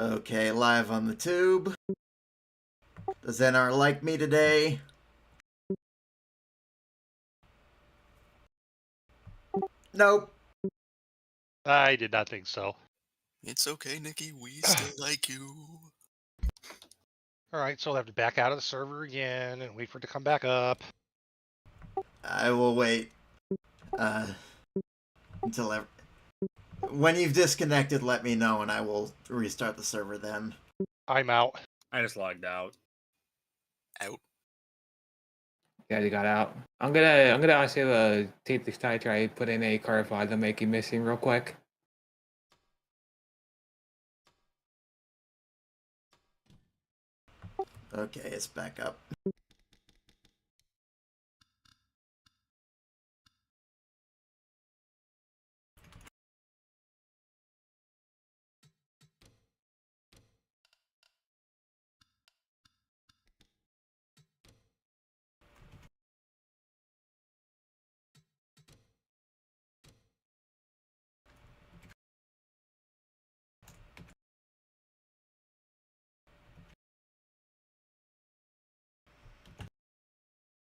Okay, live on the tube. Does NR like me today? Nope. I did not think so. It's okay, Nikki. We still like you. All right, so I'll have to back out of the server again and wait for it to come back up. I will wait until when you've disconnected, let me know and I will restart the server then. I'm out. I just logged out. Out. Yeah, they got out. I'm gonna also take this time to try to put in a car file to make it missing real quick. Okay, it's back up.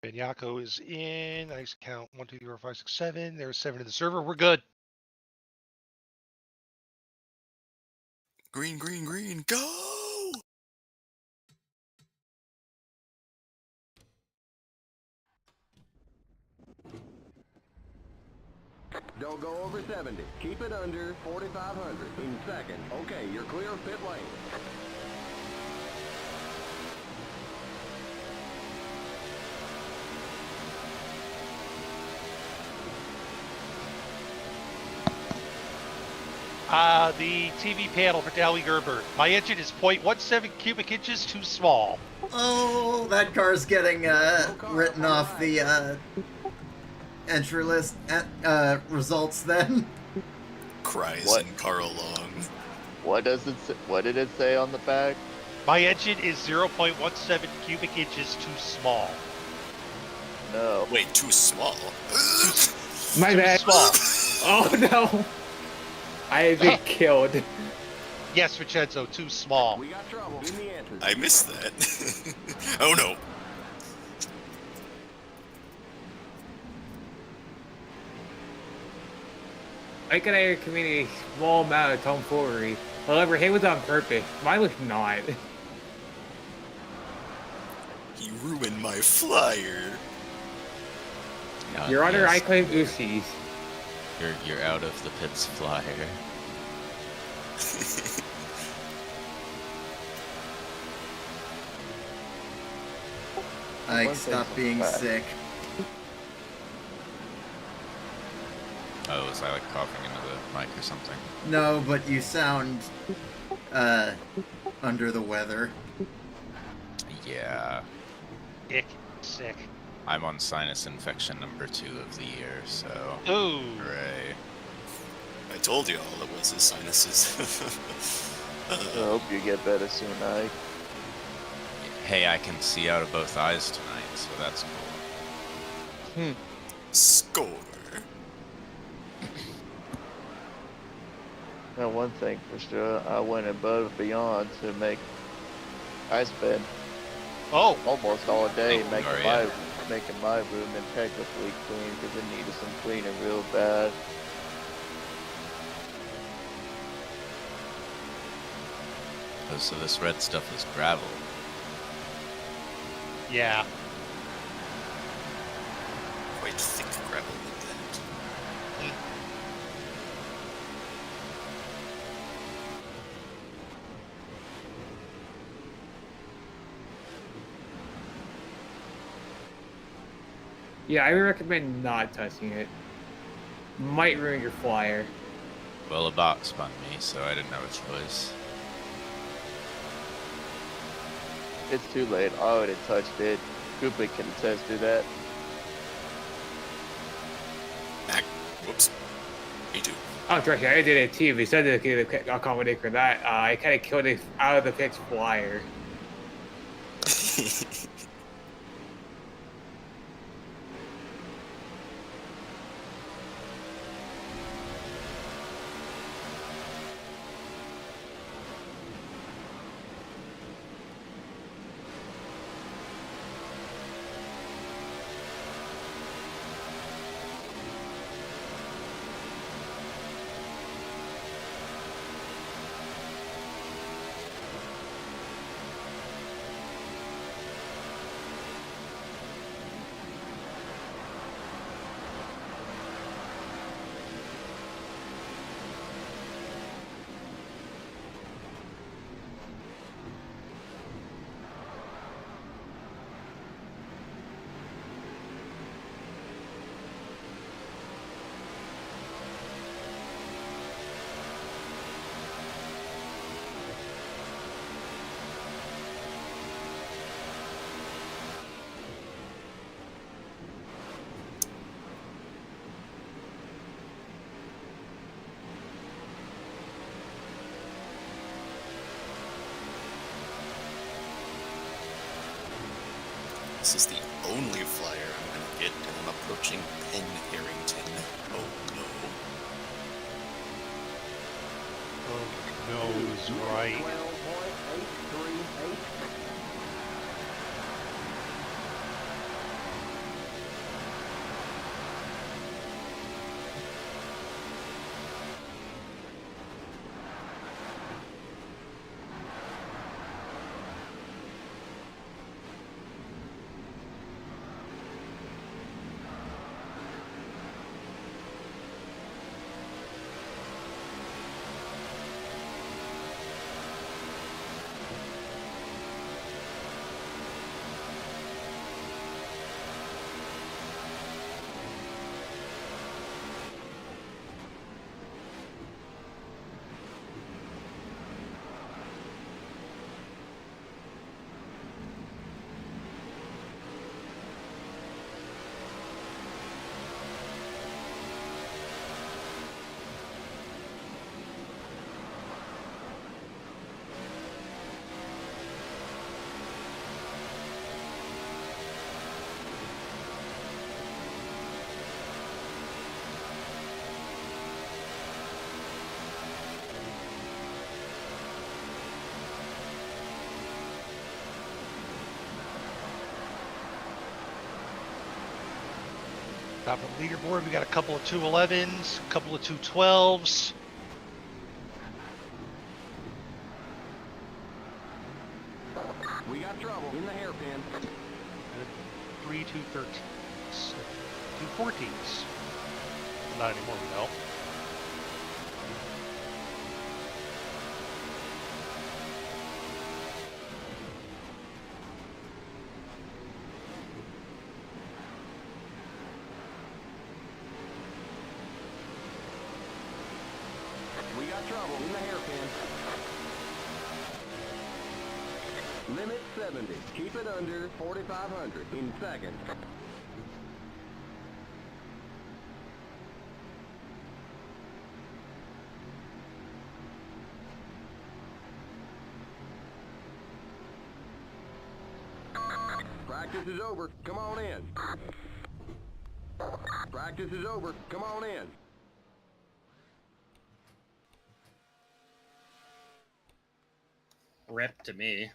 Benyako is in. Nice count. 1, 2, 3, 4, 5, 6, 7. There's 7 in the server. We're good. Green, green, green. Go! Don't go over 70. Keep it under 4,500. In second. Okay, you're clear of pit lane. The TV panel for Dally Gerber. My engine is 0.17 cubic inches too small. Oh, that car's getting written off the entry list results then. Cries in car along. What did it say on the back? My engine is 0.17 cubic inches too small. No. Wait, too small? My bad. Small. Oh no! I have been killed. Yes, Vincenzo, too small. We got trouble. Give me the answers. I missed that. Oh no. I can commit a small amount of tomfoolery. However, he was on purpose. Mine was not. He ruined my flyer. Your Honor, I claim Usis. You're out of the pits flyer. Ike, stop being sick. Oh, was I like coughing into the mic or something? No, but you sound under the weather. Yeah. Ick. Sick. I'm on sinus infection number 2 of the year, so. Ooh. Hooray. I told you all it was his sinuses. I hope you get better soon, Ike. Hey, I can see out of both eyes tonight, so that's cool. Score. Now, one thing for sure, I went above and beyond to make ice bed Oh. almost all day, Oh, making my room impeccably clean because it needed some cleaning real bad. Oh, so this red stuff is gravel. Yeah. Quite thick gravel like that. Yeah, I recommend not touching it. Might ruin your flyer. Well, a bot spun me, so I didn't have a choice. It's too late. I already touched it. Cooper can attest to that. Whoops. Me too. Oh, trust me, I did it too. Besides to accommodate for that, I kind of killed it out of the pitch flyer. This is the only flyer I'm gonna get, and I'm approaching Ben Harrington. Oh no. Oh no, it was right. 12.838. Top of the leaderboard, we got a couple of 211s, a couple of 212s. We got trouble in the hairpin. And 3 213s. 214s. Not anymore, we know. We got trouble in the hairpin. Limit 70. Keep it under 4,500 in second. Practice is over. Come on in. Practice is over. Come on in. Rip to me.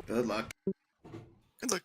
Good luck. Good luck.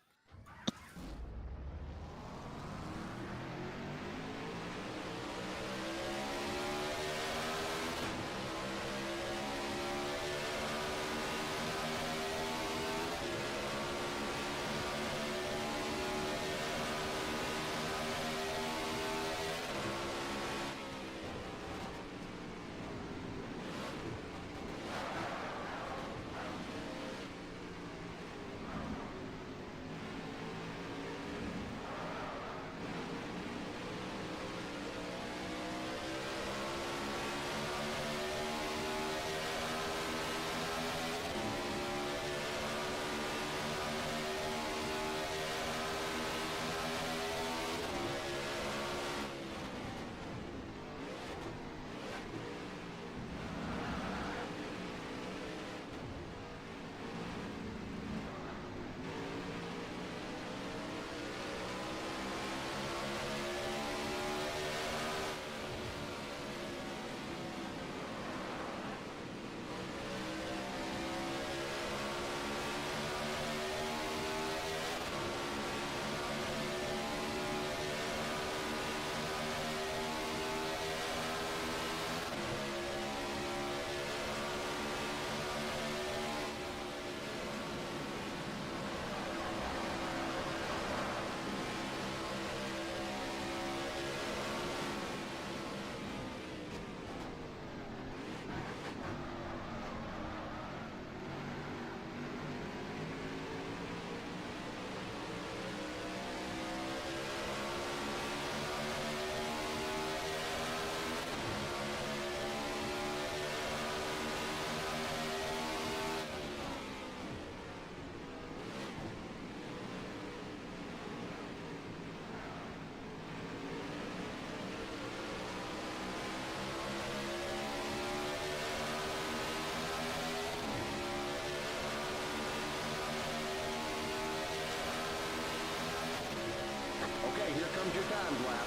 times lap.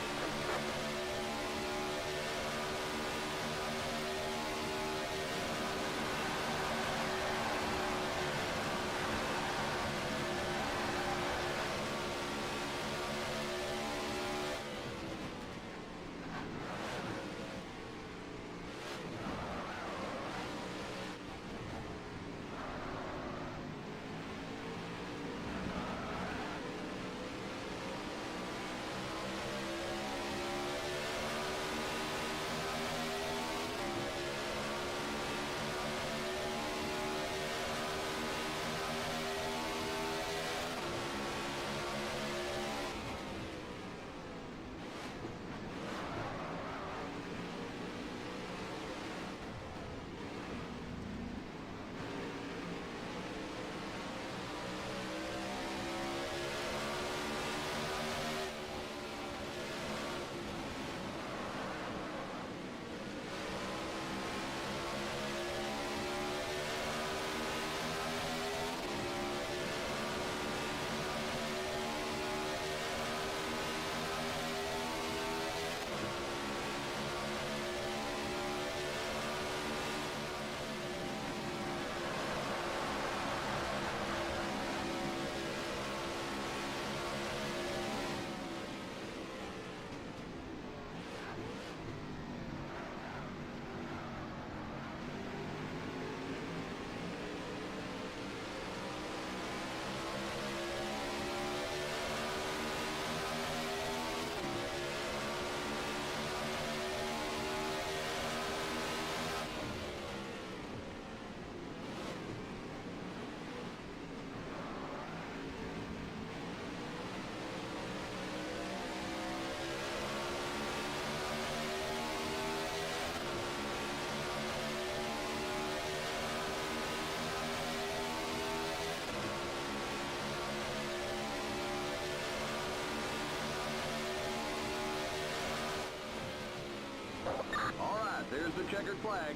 All right, there's the checkered flag.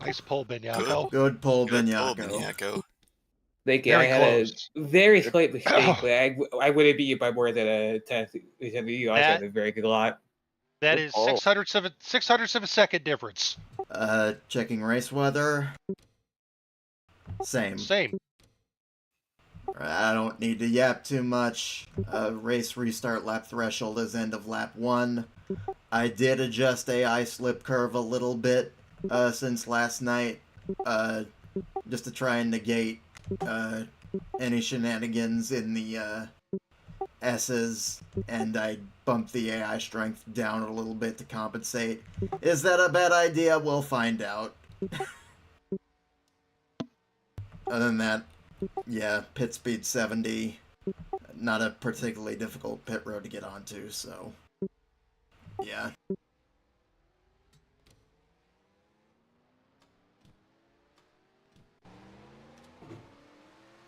Nice pull, Benyako. Good pull, Good pull, Benyako. Benyako. Thank you. Very I had close. a very slight mistake, but I wouldn't beat you by more than a tenth. You also had That- a very good lot. That Good is pull. 600th of a second difference. Checking race weather. Same. Same. I don't need to yap too much. Race restart lap threshold is end of lap 1. I did adjust AI slip curve a little bit since last night, just to try and negate any shenanigans in the S's, and I bumped the AI strength down a little bit to compensate. Is that a bad idea? We'll find out. Other than that, yeah, pit speed 70. Not a particularly difficult pit road to get onto, so yeah.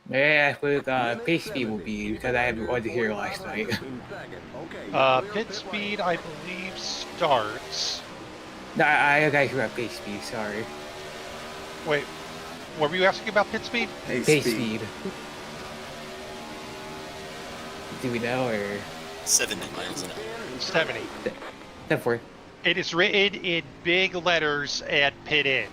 May I ask what pace speed will be, because I wasn't here last night. Pit speed, I believe, starts. No, I guys about pace speed, sorry. Wait, what were you asking about pit speed? Pace speed. Do we know, or? 70 miles an hour. 70. 10-4. It is written in big letters at pit in.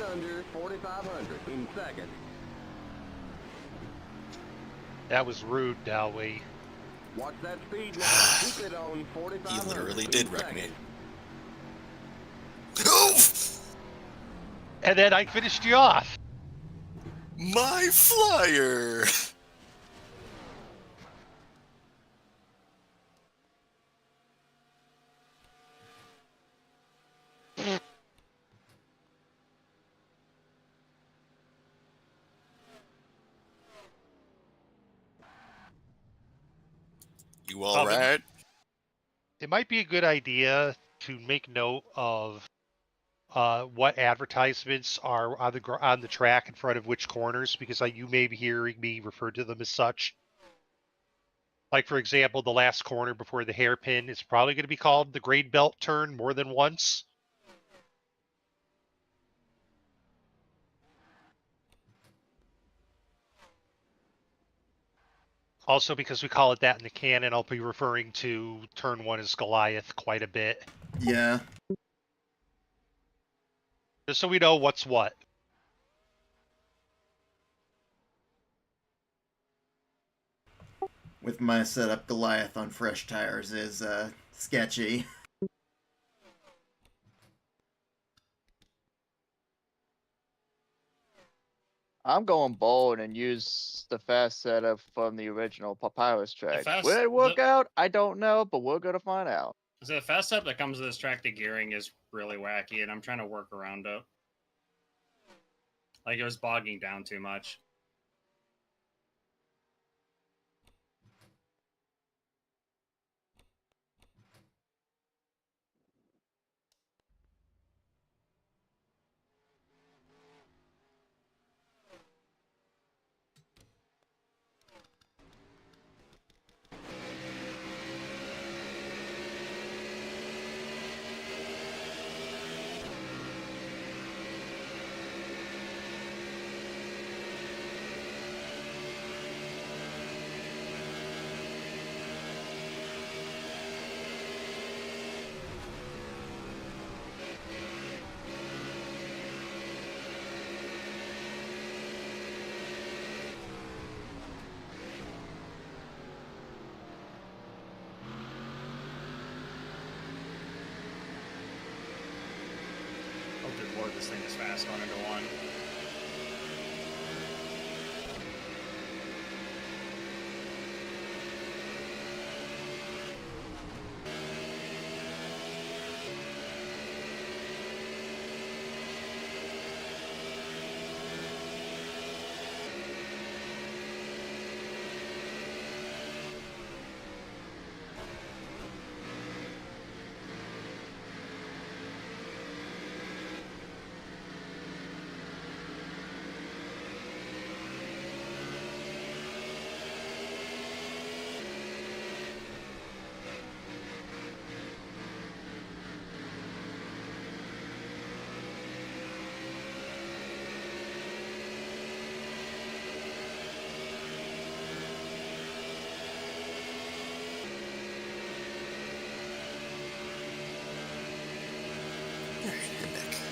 under 4,500 in second. That was rude, Dowey. Watch that speed now. Keep it on 4,500. He literally in did wreck me. second. Oof! And then I finished you off. My flyer! You all right? It might be a good idea to make note of what advertisements are on the track in front of which corners, because you may be hearing me refer to them as such. Like, for example, the last corner before the hairpin is probably going to be called the grade belt turn more than once. Also, because we call it that in the canon, I'll be referring to turn 1 as Goliath quite a bit. Yeah. Just so we know what's what. With my setup, Goliath on fresh tires is sketchy. I'm going bold and use the fast setup from the original Papyrus track. fast- Will it work the- out? I don't know, but we're gonna find out. So the fast up that comes with this track, the gearing is really wacky, and I'm trying to work around it. Like, it was bogging down too much. Oh, good lord, this thing is fast going into one. Your neck.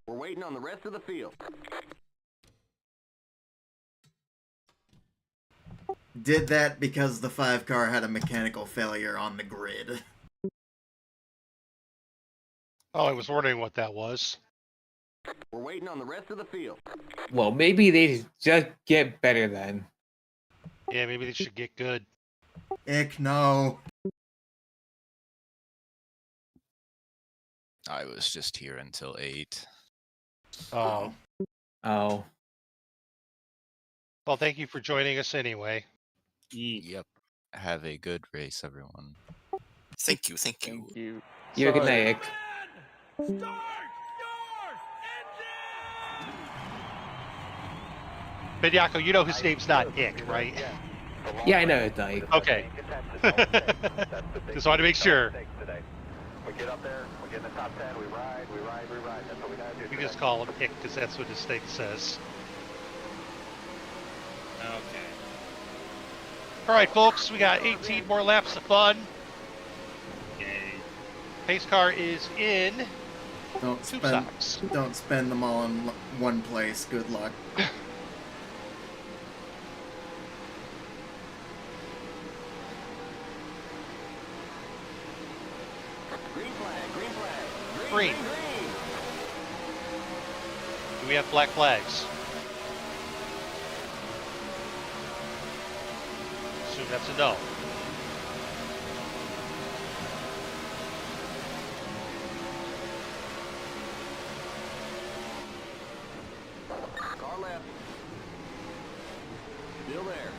We're waiting on the rest of the field. Did that because the 5 car had a mechanical failure on the grid. Oh, I was wondering what that was. We're waiting on the rest of the field. Well, maybe they just get better then. Yeah, maybe they should get good. Ick, no. I was just here until 8. Oh. Oh. Well, thank you for joining us anyway. Yep. Have a good race, everyone. Thank you, thank you. Thank you. You have a good Sorry. night, Ick. Benyako, you know his name's not Ick, right? Yeah, I know it's like. Okay. Just wanted to make sure. We get up there, we get in the top 10, we ride. That's what we gotta do. We just call him Ick because that's what his thing says. Okay. All right, folks, we got 18 more laps of fun. Yay. Pace car is in. Don't Tube spend, socks. don't spend them all in one place. Good luck. Green flag. Green. Do we have black flags? Assume that's a no. Car left. Still there.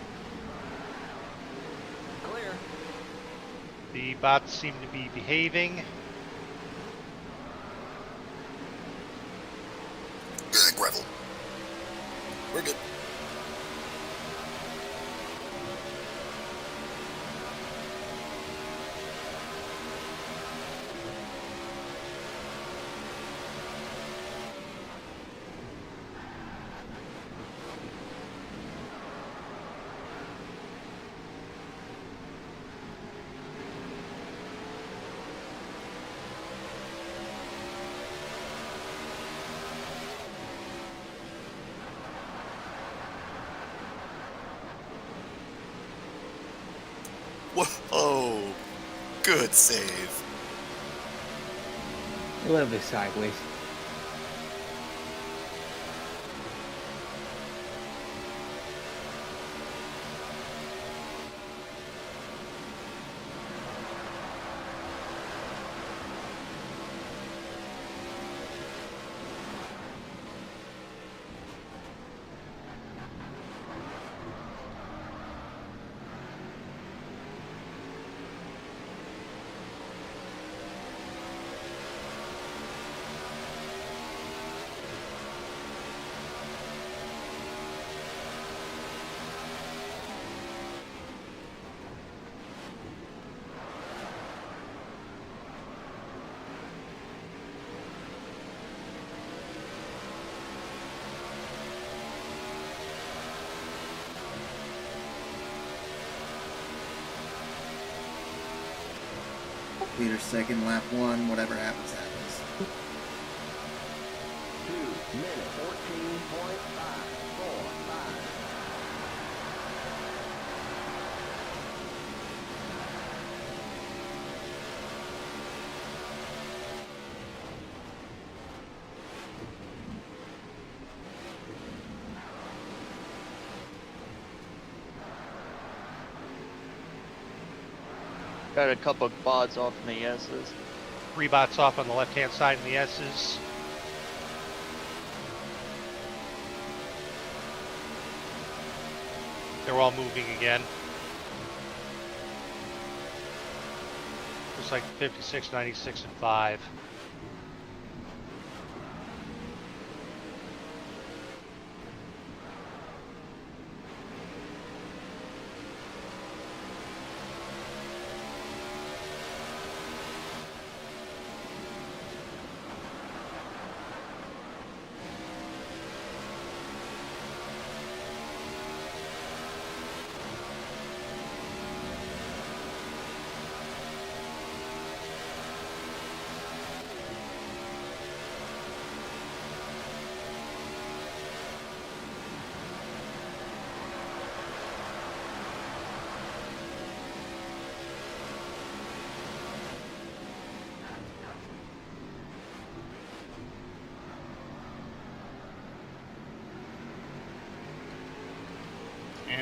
Clear. The bots seem to be behaving. Gravel. We're good. Whoa! Good save. A little bit sideways. Leader second, lap 1. Whatever happens, happens. 2 minutes, 14.545. Got a couple of bods off in the S's. 3 bots off on the left-hand side in the S's. They're all moving again. Looks like 56, 96, and 5.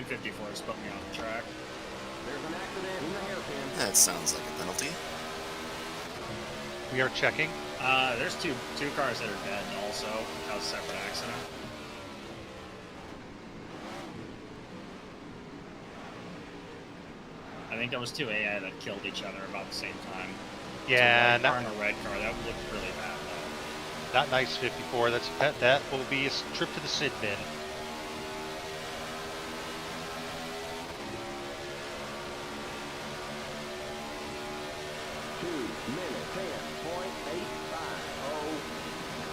and 54s put me off the track. There's an accident in the hairpin. That sounds like a penalty. We are checking. There's two cars that are dead also. That was a separate accident. I think there was two AI that killed each other about the same time. Yeah, It's a white car and a red car. That would look really bad though. not nice 54. That will be a trip to the Sid bin.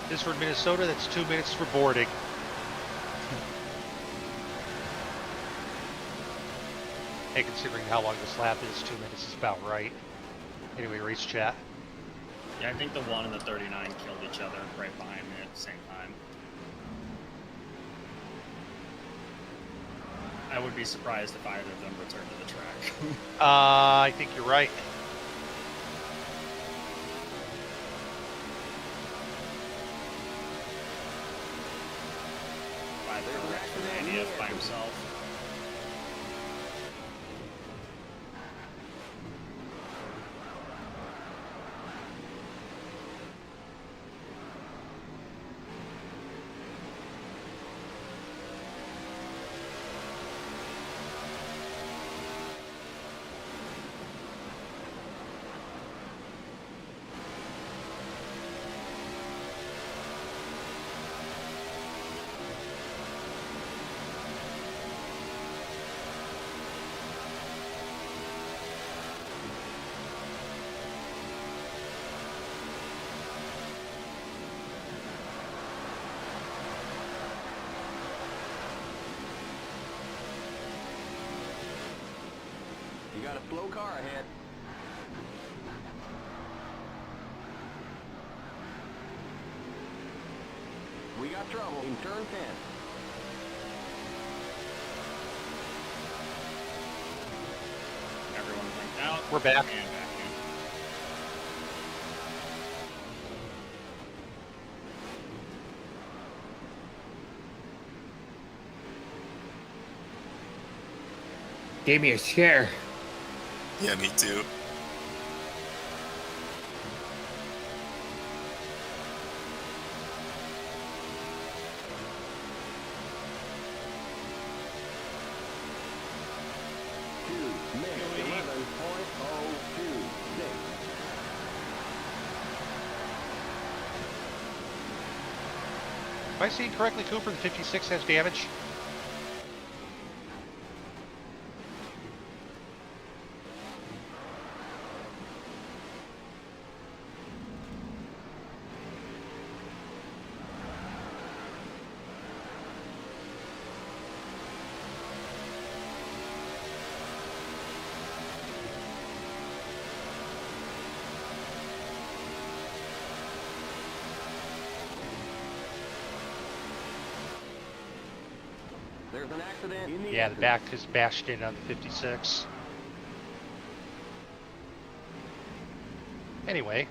This for Minnesota, that's 2 minutes for boarding. Hey, considering how long this lap is, 2 minutes is about right. Anyway, race chat. Yeah, I think the 1 and the 39 killed each other right behind me at the same time. I would be surprised if either of them returned to the track. I think you're right. By himself. You got a slow car ahead. We got trouble in turn 10. Everyone blinked out. We're back. And back in. Gave me a scare. Yeah, me too. Am I seeing correctly, Cooper? The 56 has damage? There's an accident in the Yeah, the back is bashed in on the 56. Anyway.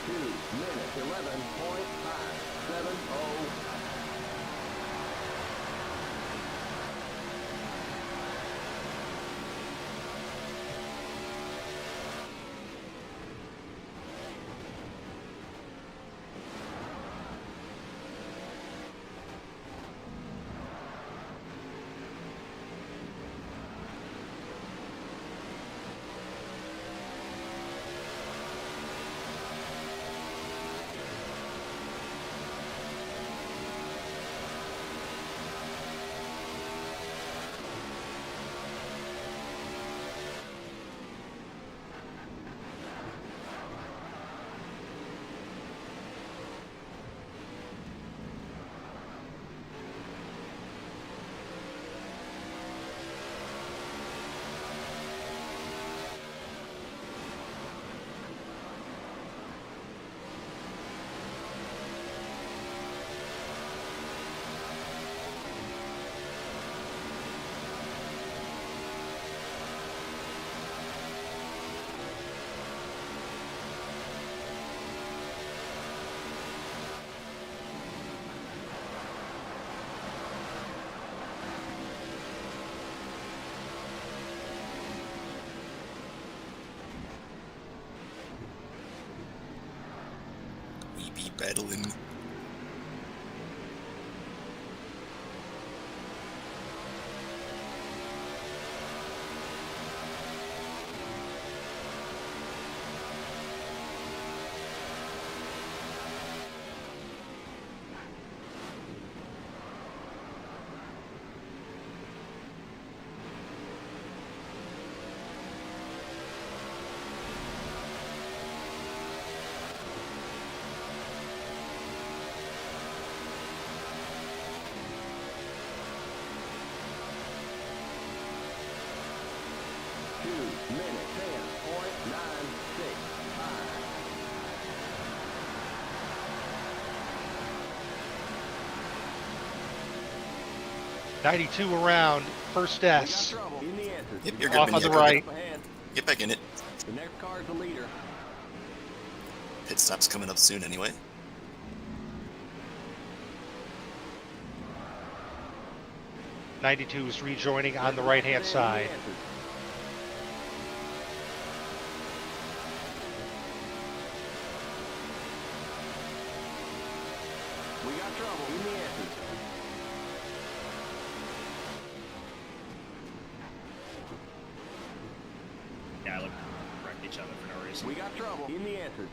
2 minutes 11.570. We be battling. Minute 10.965. 92 around, first We got S. trouble in the answers. Yep, you're Off good, on the Benny. right. Up ahead. Get back in it. The next car is the leader. Pit stop's coming up soon anyway. '92 is rejoining on the Let's right-hand in the side. answers. We got trouble in the answers. Yeah, I look wrecked each other for no reason. We got trouble in the answers.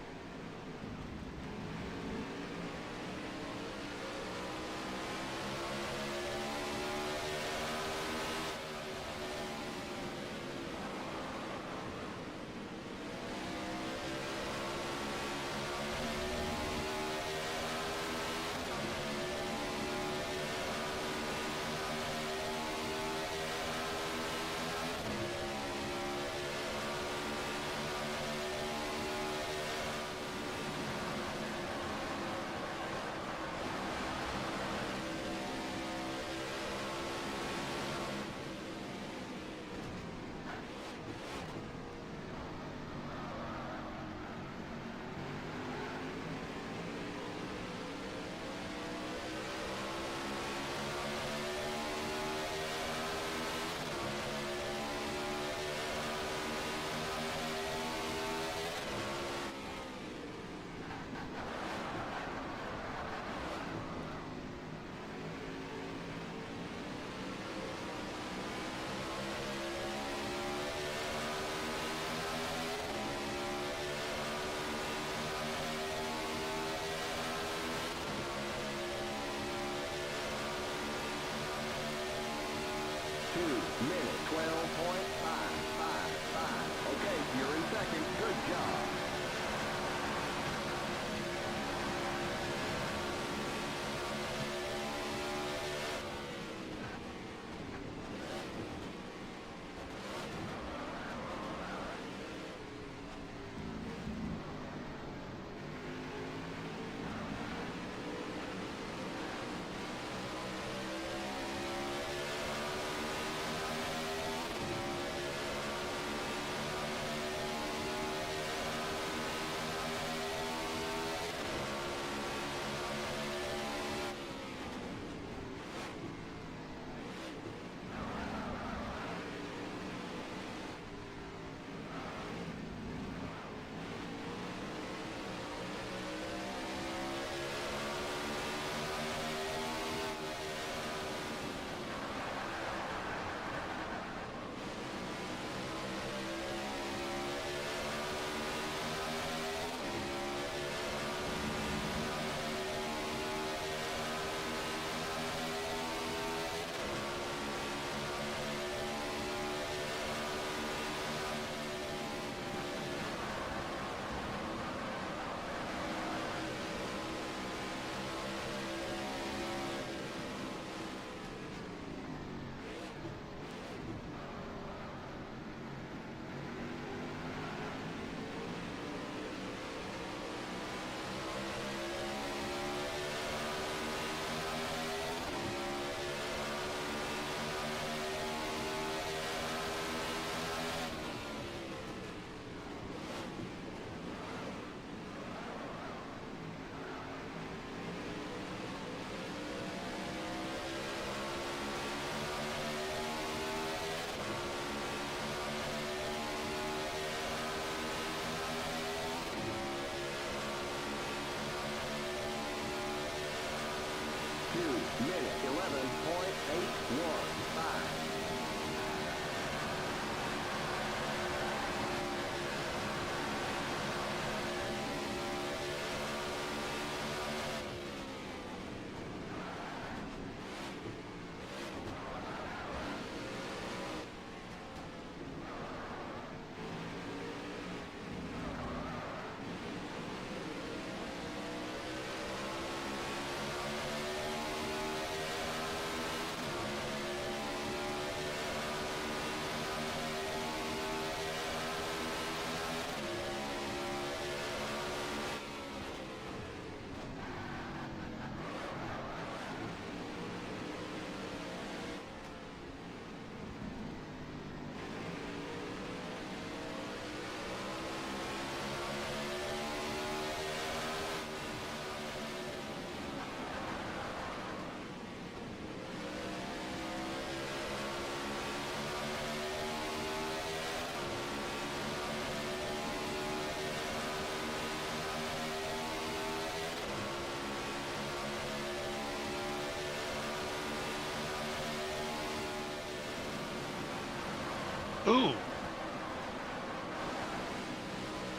Ooh.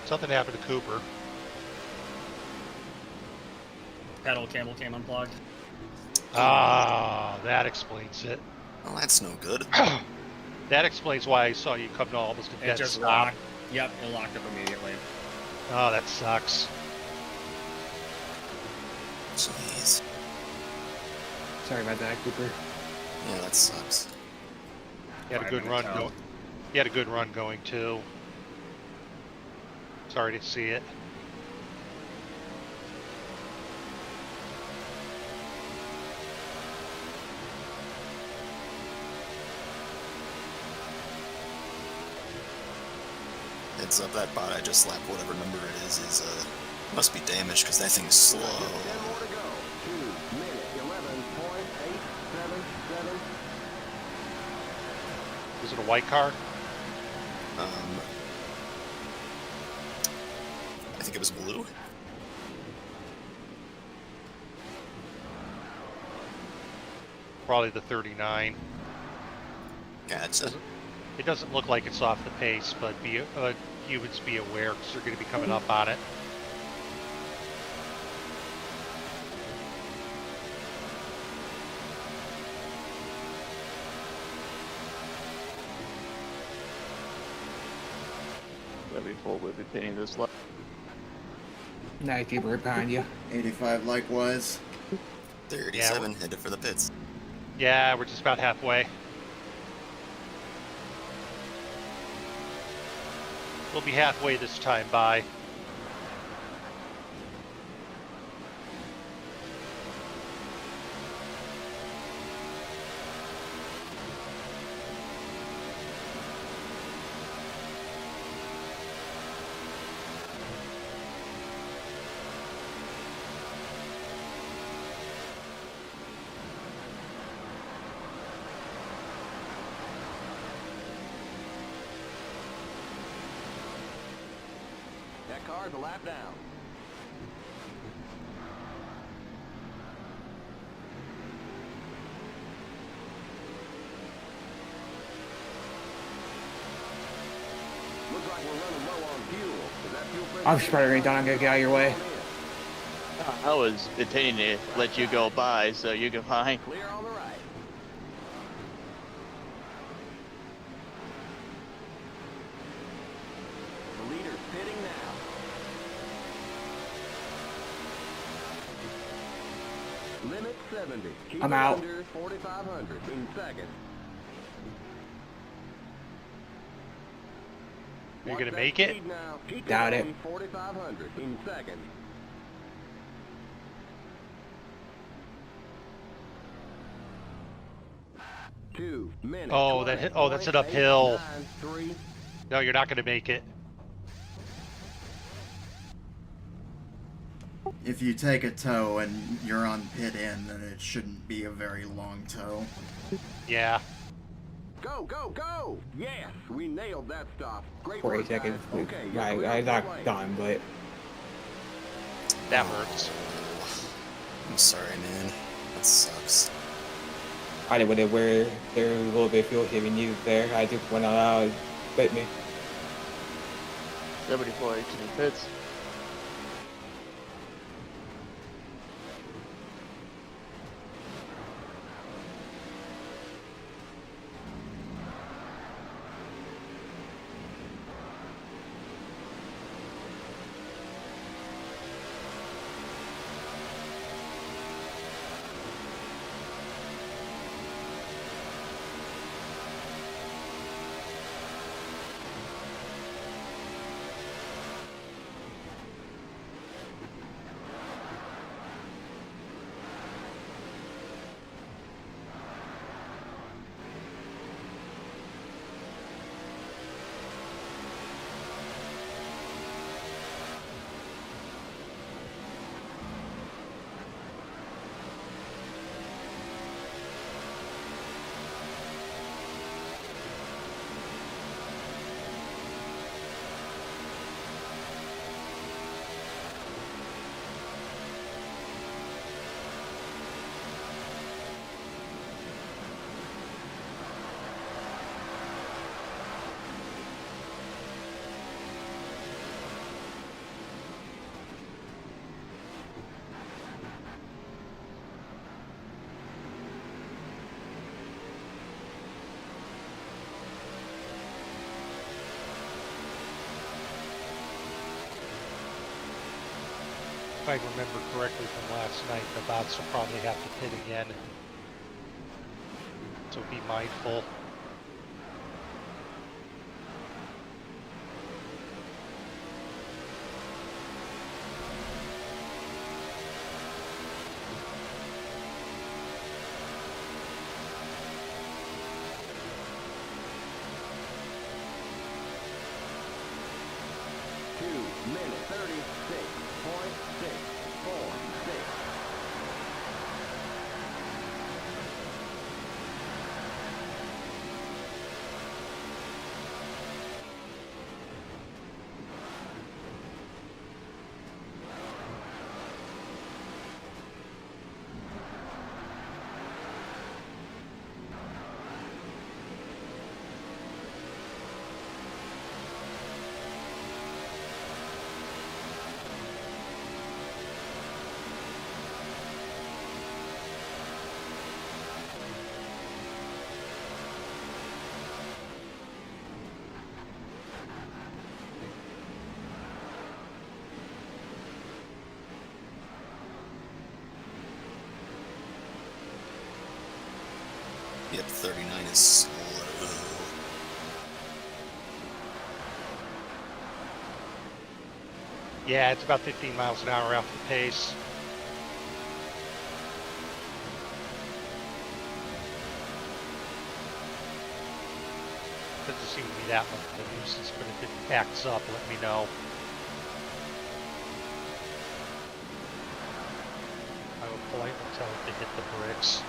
Something happened to Cooper. Pedal cable came unplugged. Ah, that explains it. Well, that's no good. That explains why I saw you come to almost a It dead just stop. locked. Yep, it locked up immediately. Oh, that sucks. Jeez. Sorry about that, Cooper. Yeah, that sucks. You had a good run going. You had a good run going too. Sorry to see it. Heads up, that bot I just slapped, whatever number it is must be damaged because that thing is slow. 10 more to go. 2 minute 11.877. Is it a white car? I think it was blue. Probably the 39. Gotcha. It doesn't look like it's off the pace, but humans be aware because they're going to be coming up on it. That'd be full with it hitting this left. Nice, Cooper, behind you. 85 likewise. 37, headed for the pits. Yeah, we're just about halfway. We'll be halfway this time by. That car's a lap down. Looks like we're running low on fuel. Is that fuel pressure? I'm sputtering, Don. I'm gonna get out of your way. I was intending to let you go by so you can find. Clear on the right. The leader's pitting now. Limit 70. Keep I'm it out. under 4,500 in second. You're Watch gonna that make it? speed now. Keep Doubt it it. on 4,500 in second. Two minutes. Oh, that's an uphill. 20.893. No, you're not going to make it. If you take a tow and you're on pit in, then it shouldn't be a very long tow. Yeah. Go, go, go! Yes, we nailed that stop. Great 48 work, guys. seconds. Okay, you're I clear for the knocked lane. Don, but That hurts. I'm sorry, man. That sucks. I did with it where there's a little bit of fuel saving needed there. I just went out, bit me. 74 exiting pits. If I remember correctly from last night, the bots will probably have to pit again. So be mindful. Minute 36.646. Yep, 39 is slow. Yeah, it's about 15 miles an hour off the pace. Doesn't seem to be that much of a nuisance, but if it acts up, let me know. I will politely tell it to hit the bricks.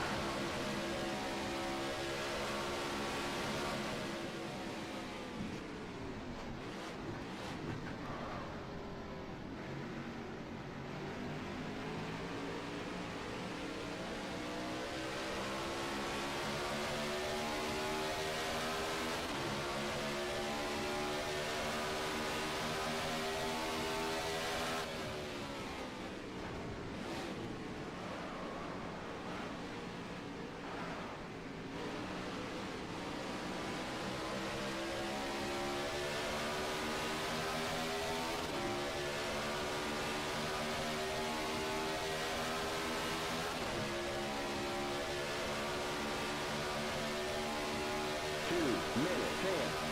Minute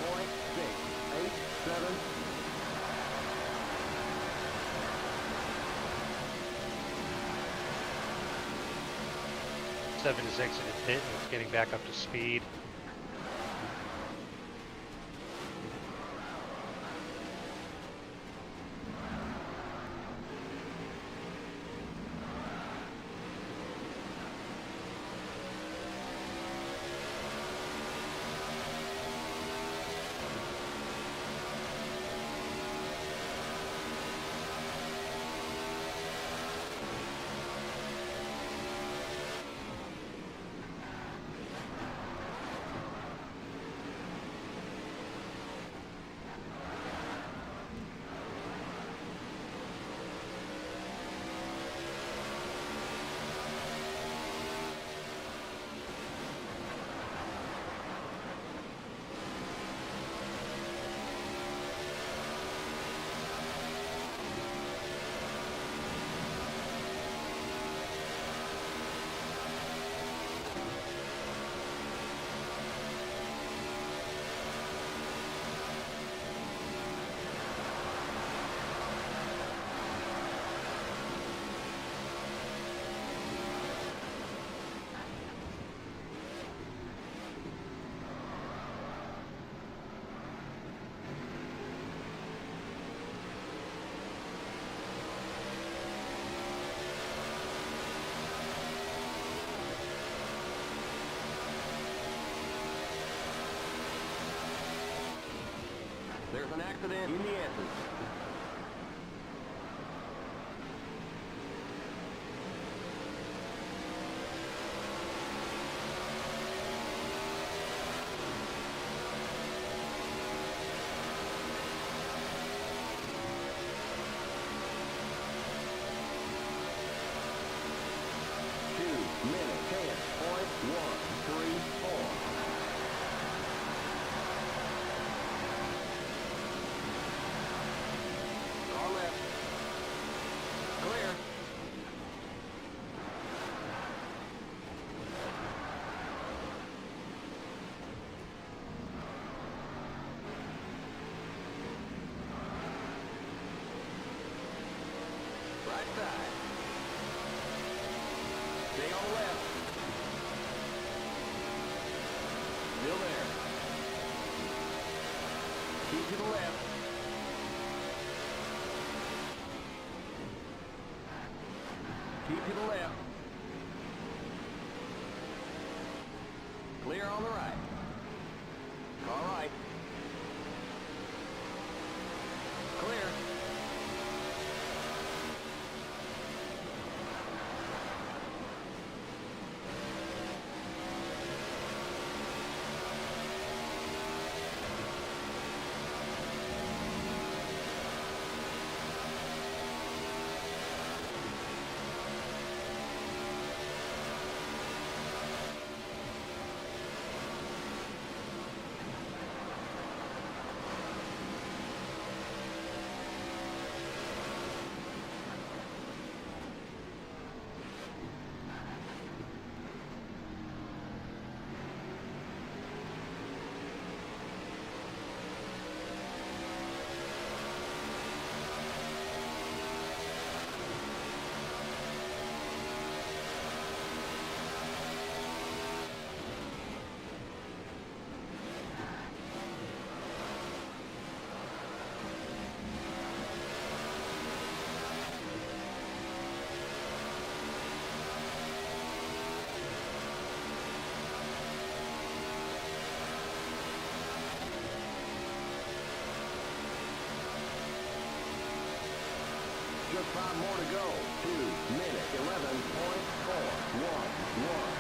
10.687. Seven is exited pit and it's getting back up to speed. There's an accident in the entrance. Right side. Stay on the left. Still there. Keep to the left. Keep to the left. Clear on the right. All right. Clear. Just 5 more to go. 2 minutes, 11.411.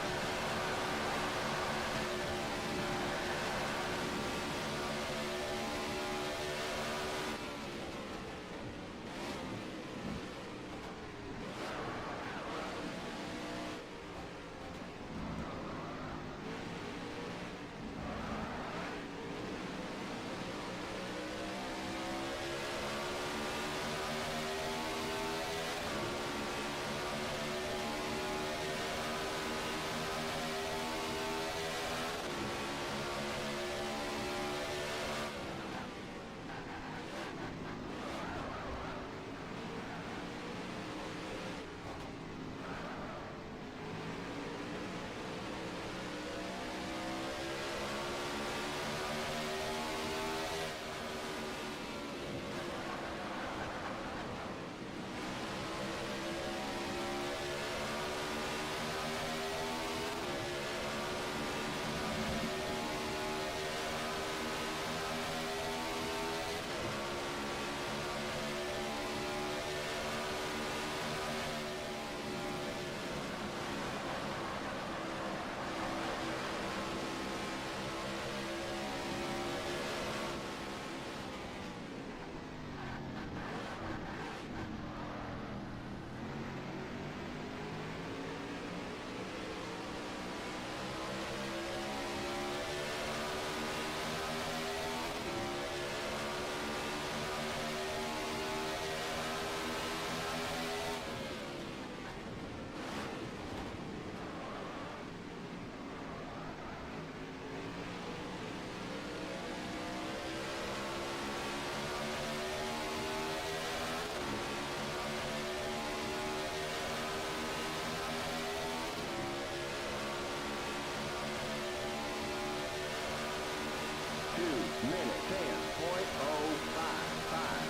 Minute 10.055.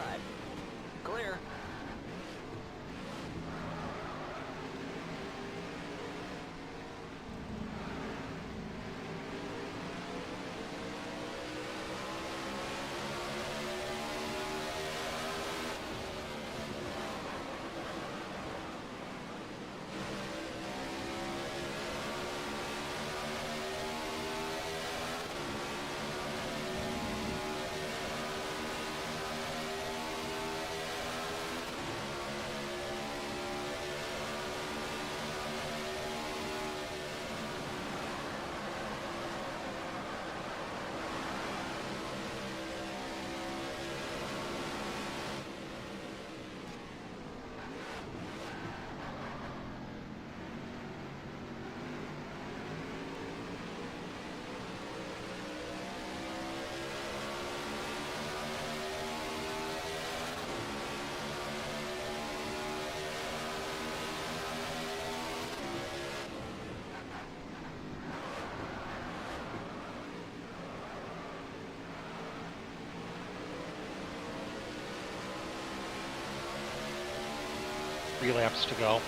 side. Clear. Three laps to go.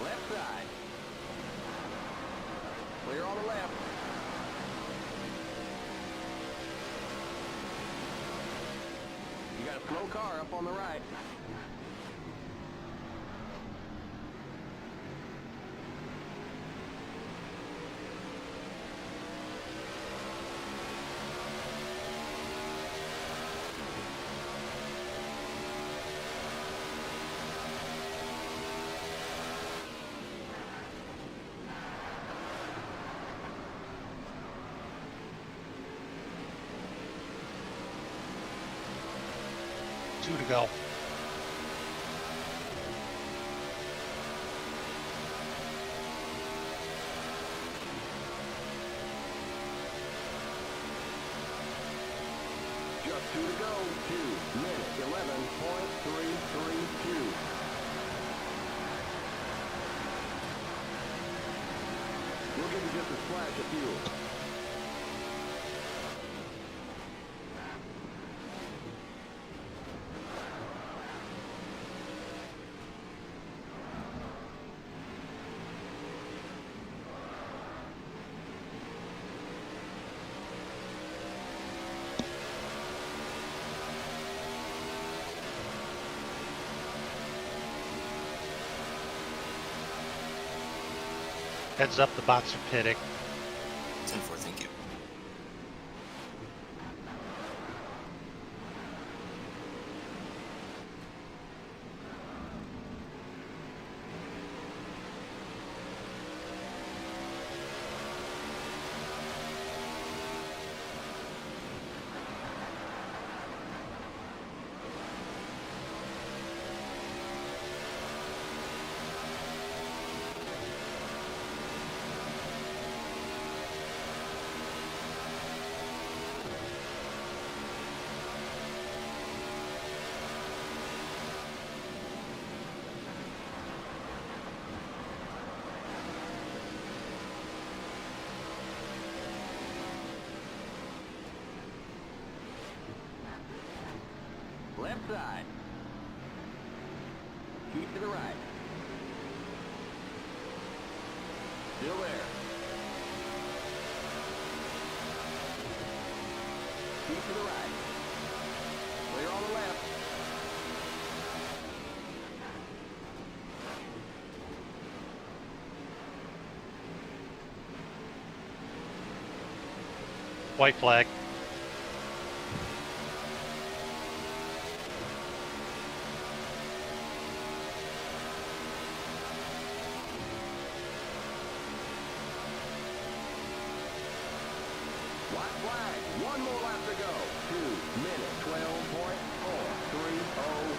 Left side. Clear on the left. You got a slow car up on the right. Two to go. Just 2 to go. 2 minutes, 11.332. We'll give you just a splash of fuel. Heads up, the bots are pitting. 10-4, thank you. clear. Keep to the right. Clear on the left. White flag. White flag. One more lap to go. 2 minutes, 12.430.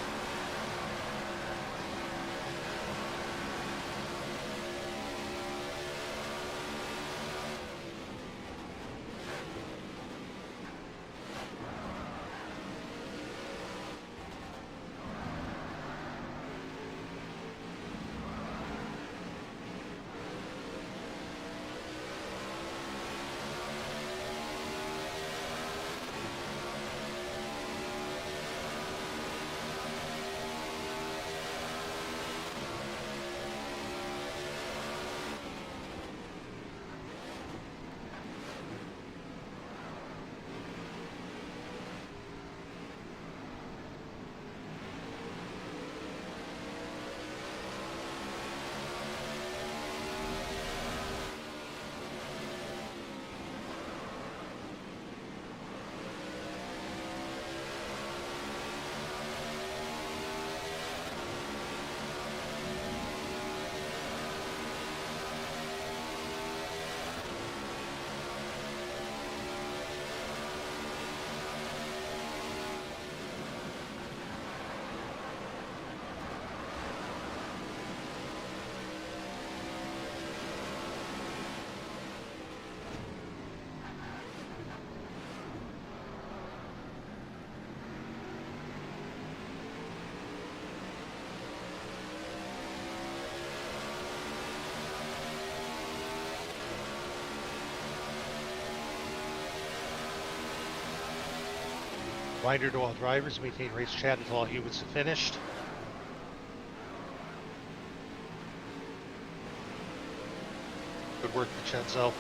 Reminder to all drivers, maintain race chat until all humans have finished. Good work, Vincenzo.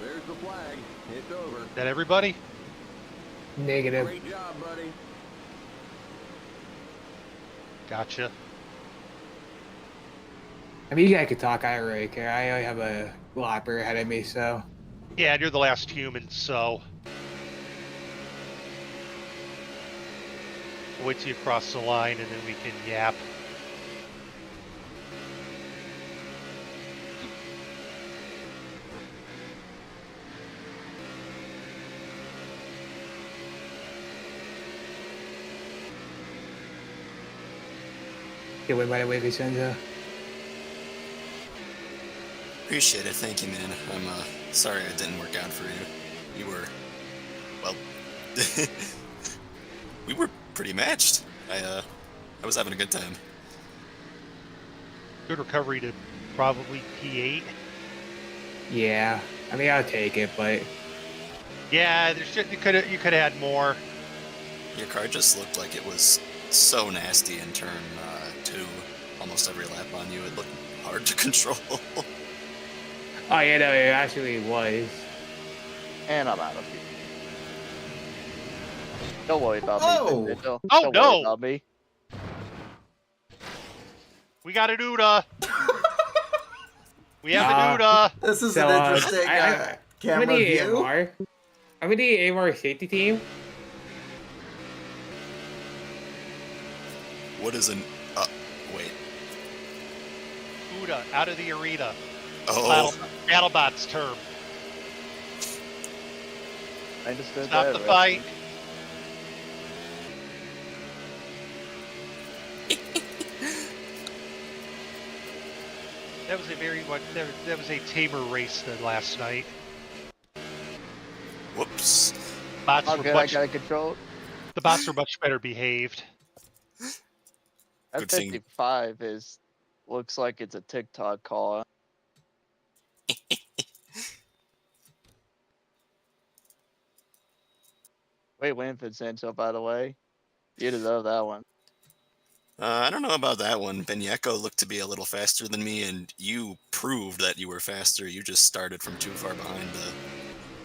There's the flag. It's over. Is that everybody? Negative. Great job, buddy. Gotcha. I mean, you guys could talk. I don't really care. I only have a lapper ahead of me, so. Yeah, you're the last human, so. I'll wait till you cross the line and then we can yap. Get away by the way, Vincenzo. Appreciate it. Thank you, man. I'm sorry it didn't work out for you. You were, well, we were pretty matched. I was having a good time. Good recovery to probably P8. Yeah. I mean, I'll take it, but. Yeah, there's just, you could have had more. Your car just looked like it was so nasty in turn 2. Almost every lap on you, it looked hard to control. Oh, yeah, no, it actually was. And I'm out of here. Don't worry about Oh! me. Don't Oh, worry no! about me. We got an UDA. We have Ah. an UDA. This is So, an interesting I'm camera in the view. AMR. I'm in the AMR safety team. What is an wait? UDA out of the arena. Oh, BattleBot's term. I understood Stop that. the right? fight. That was a very much that was a tamer race than last night. whoops. Bots How were good I much, got it controlled. the bots were much better behaved. That Good thing- 55 is looks like it's a TikTok call. Wait, Winford Sancho, by the way. You deserve that one. I don't know about that one. Benyeko looked to be a little faster than me, and you proved that you were faster. You just started from too far behind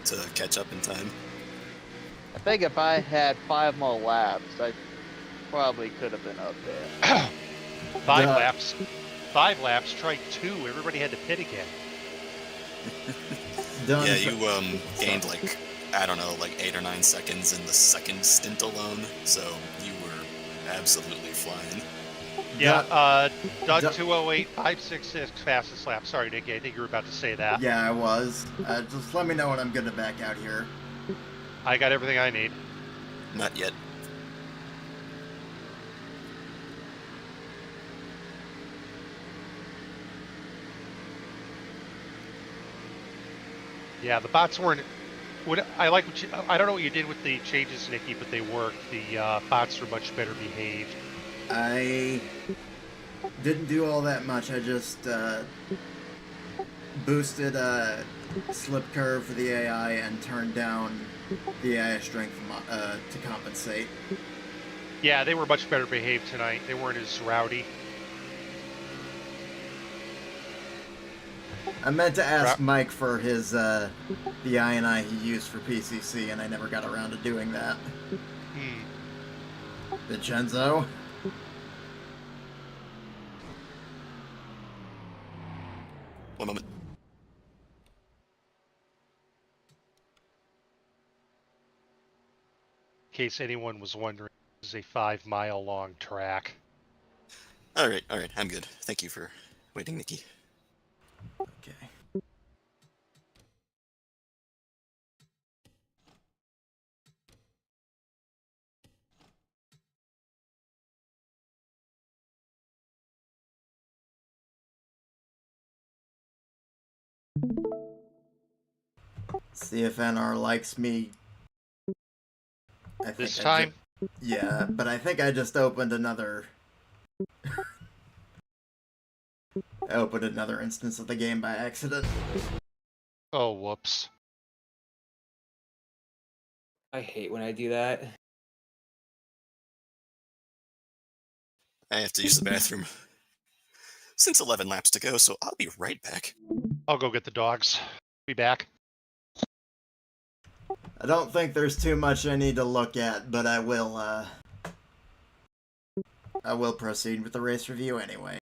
to catch up in time. I think if I had 5 more laps, I probably could have been up there. 5 laps. 5 laps, try 2. Everybody had to pit again. Yeah, you gained like, I don't know, like 8 or 9 seconds in the second stint alone, so you were absolutely flying. Yeah, Doug 208, 566, fastest lap. Sorry, Nicky, I think you were about to say that. Yeah, I was. Just let me know when I'm good to back out here. I got everything I need. Not yet. Yeah, the bots weren't. I like what you. I don't know what you did with the changes, Nicky, but they worked. The bots were much better behaved. I didn't do all that much. I just boosted a slip curve for the AI and turned down the AI strength to compensate. Yeah, they were much better behaved tonight. They weren't as rowdy. I meant to ask Mike for his the INI he used for PCC, and I never got around to doing that. Vincenzo? One moment. In case anyone was wondering, this is a 5-mile long track. All right, I'm good. Thank you for waiting, Nikki. Okay. See if NR likes me. This time? Yeah, but I think I just opened another... I opened another instance of the game by accident. Oh, whoops. I hate when I do that. I have to use the bathroom. Since 11 laps to go, so I'll be right back. I'll go get the dogs. Be back. I don't think there's too much I need to look at, but I will proceed with the race review anyway.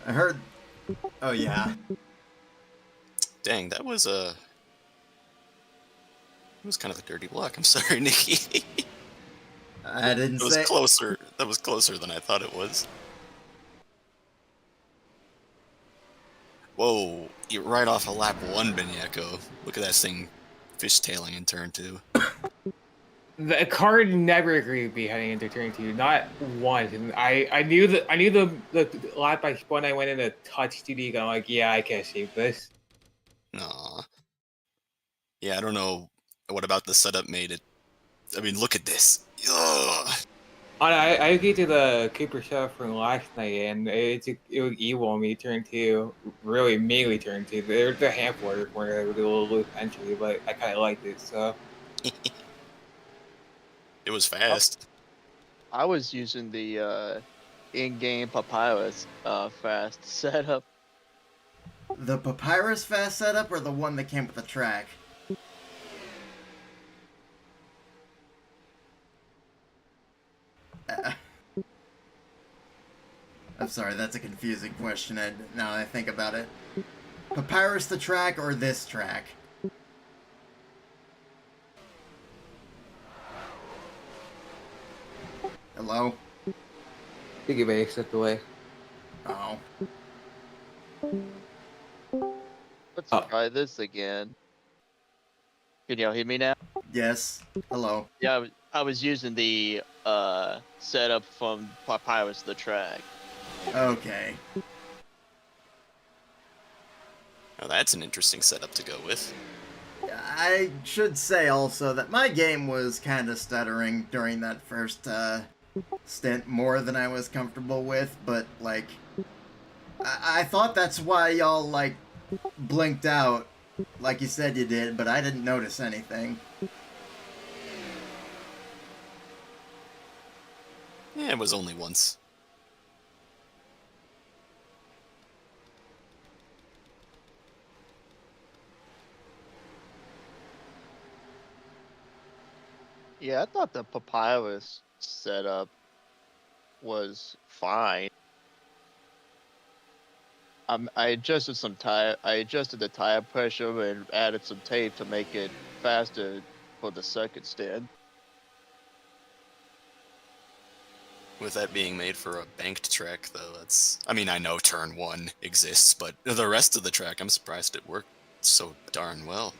I heard... Oh, yeah. Dang, that was it was kind of a dirty block. I'm sorry, Nikki. I didn't say... That was closer than I thought it was. Whoa, you're right off of lap 1, Benyeko. Look at that thing fishtailing in turn 2. The car never agreed with me heading into turn 2, not once. And I knew the lap when I went into touch 2D. I'm like, yeah, I can't save this. Aw. Yeah, I don't know what about the setup made it. I mean, look at this. Ugh. I get to the Cooper show from last night, and it was evil on me turn two, really mainly turn two. There's a handful of corner with a little loose entry, but I kind of liked it. So It was fast. I was using the in-game Papyrus fast setup. The Papyrus fast setup or the one that came with the track? I'm sorry, that's a confusing question now that I think about it. Papyrus the track or this track? Hello? think it may step away. Oh. Let's try this again. Can y'all hear me now? Yes. Hello. Yeah, I was using the setup from Papyrus the track. Okay. Now that's an interesting setup to go with. I should say also that my game was kind of stuttering during that first stint more than I was comfortable with, but like I thought that's why y'all like blinked out like you said you did, but I didn't notice anything. Yeah, it was only once. Yeah, I thought the Papyrus setup was fine. I adjusted some tire. I adjusted the tire pressure and added some tape to make it faster for the second stint. With that being made for a banked track, though, that's... I mean, I know turn 1 exists, but the rest of the track, I'm surprised it worked so darn well.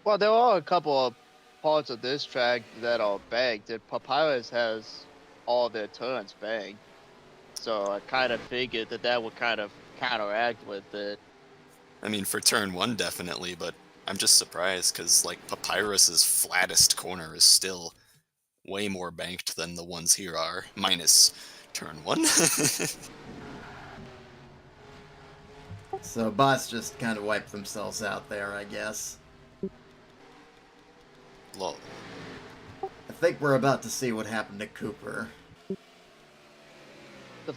Well, there are a couple of parts of this track that are banked. And Papyrus has all their turns banked. So I kind of figured that would kind of counteract with it. I mean, for turn 1, definitely, but I'm just surprised, because, like, Papyrus's flattest corner is still way more banked than the ones here are, minus turn 1. So bots just kind of wiped themselves out there, I guess. Lol. I think we're about to see what happened to Cooper.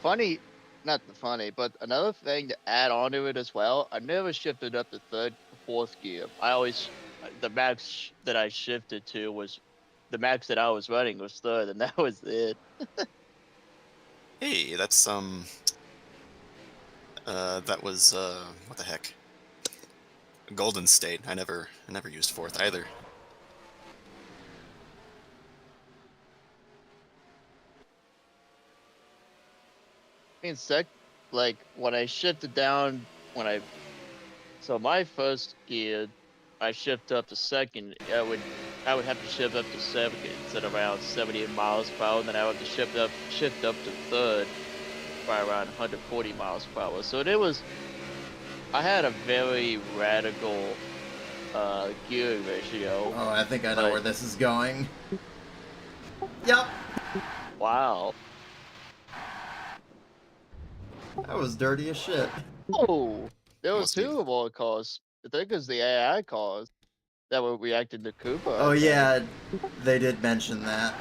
But another thing to add on to it as well, I never shifted up to third, fourth gear. The max that I shifted to was, the max that I was running was third, and that was it. Hey, that's, that was, what the heck? Golden State. I never used fourth either. I mean, like when I shifted down, so my first gear, I shift up to second. I would have to shift up to second at around 78 miles per hour. Then I would have to shift up to third by around 140 miles per hour. So I had a very radical gearing ratio. Oh, I think I know where this is going. Yep. Wow. That was dirty as shit. Oh, there was Must be. 2 of our cars. I think it's the AI cars that were reacting to Cooper. Oh yeah, they did mention that.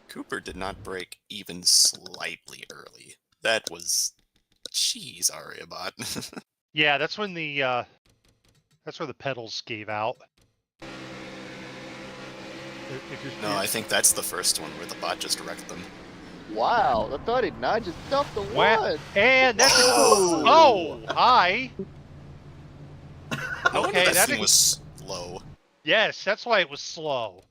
Cooper did not break even slightly early. That was... Jeez, Ariabot. Yeah, that's when that's where the pedals gave out. No, I think that's the first one where the bot just wrecked them. Wow, the 39 just dumped the Wow. one. And that's Oh! Hi. No wonder Okay, that that thing was slow. Yes, that's why it was slow.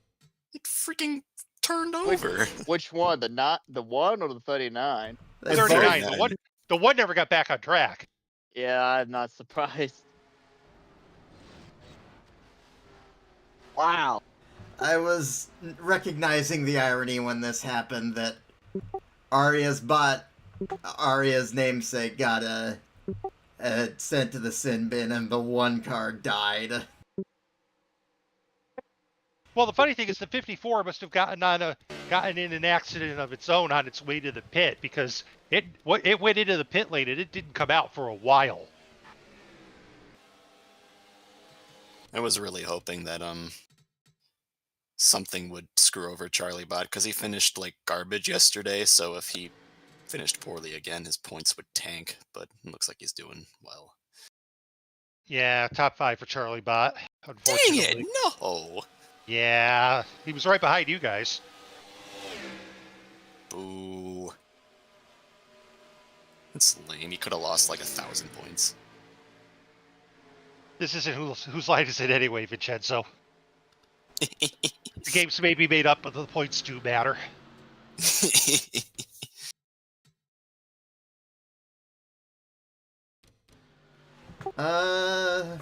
It freaking turned over. Which one? The 1 or the 39? They 39. both- The one never got back on track. Yeah, I'm not surprised. Wow. I was recognizing the irony when this happened that Arya's namesake got sent to the sin bin and the one car died. Well, the funny thing is the 54 must have gotten in an accident of its own on its way to the pit, because it went into the pit lane and it didn't come out for a while. I was really hoping that something would screw over Charlie Bot, because he finished like garbage yesterday, so if he finished poorly again, his points would tank, but it looks like he's doing well. Yeah, top 5 for Charlie Bot, Dang unfortunately. it, no! Yeah, he was right behind you guys. Boo. That's lame. He could have lost like 1,000 points. This isn't whose line is it anyway, Vincenzo? The games may be made up, but the points do matter.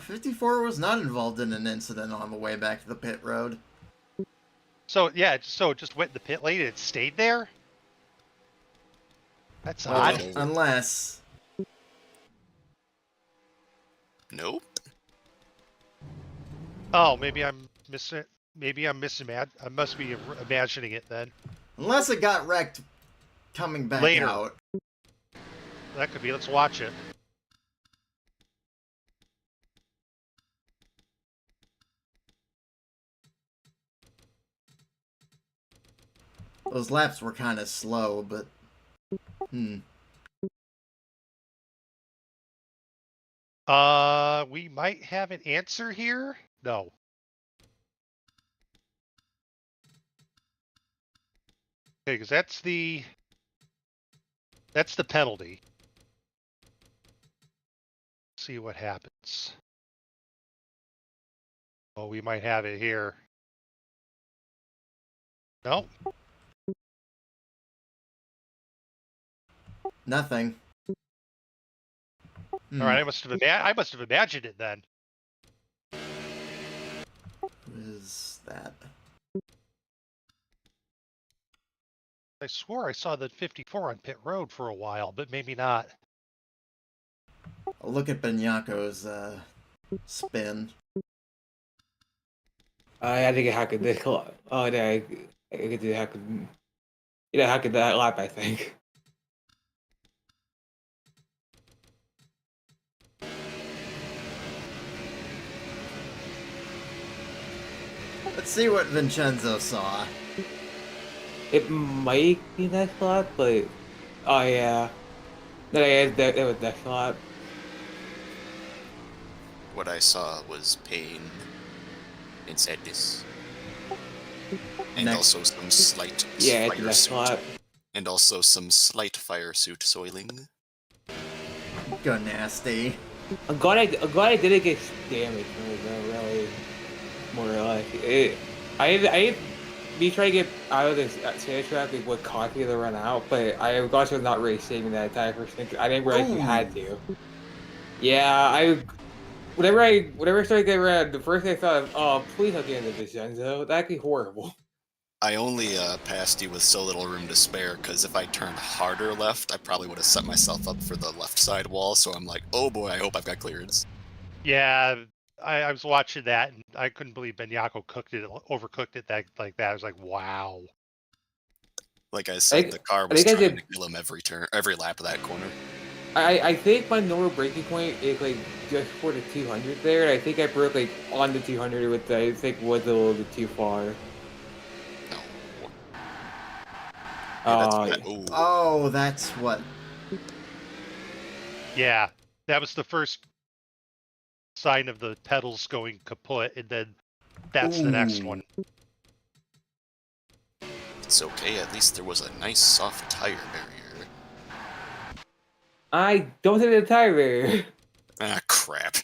54 was not involved in an incident on the way back to the pit road. So yeah, so it just went in the pit lane and it stayed there? That's Well, odd. unless... Nope. Oh, maybe I'm missing. Maybe I must be imagining it then. Unless it got wrecked coming back Later. out. That could be. Let's watch it. Those laps were kind of slow, but... We might have an answer here. No. Okay, because that's the penalty. See what happens. Oh, we might have it here. No. Nothing. All right, I must have imagined it then. Who is that? I swore I saw the 54 on pit road for a while, but maybe not. I'll look at Benyako's spin. I had to get hacked this lap. Oh, no, I get to hack. Yeah, hack that lap, I think. Let's see what Vincenzo saw. It might be next lap, but oh yeah, that was next lap. What I saw was pain and sadness. And Next. also some slight Yeah, it's fire next suit. lap. And also some slight fire suit soiling. Go nasty. I'm glad I didn't get damaged. Really, more or less. I me trying to get out of this sand track is what caused me to run out, but I was not really saving that attack for thing. I didn't realize you had to. Yeah, whenever I started getting around, the first thing I thought of, oh, please don't get into Vincenzo. That'd be horrible. I only passed you with so little room to spare, because if I turned harder left, I probably would have set myself up for the left side wall, so I'm like, oh boy, I hope I've got clearance. Yeah, I was watching that and I couldn't believe Benyako overcooked it like that. I was like, wow. Like I said, the car was trying to kill him every lap of that corner. I think my normal breaking point is like just for the 200 there, and I think I broke like on the 200 with that. I think was a little bit too far. No. Yeah, Oh, that's what. Yeah, that was the first sign of the pedals going kaput, and then that's the next one. It's okay, at least there was a nice soft tire barrier. I don't hit the tire barrier. Ah, crap. I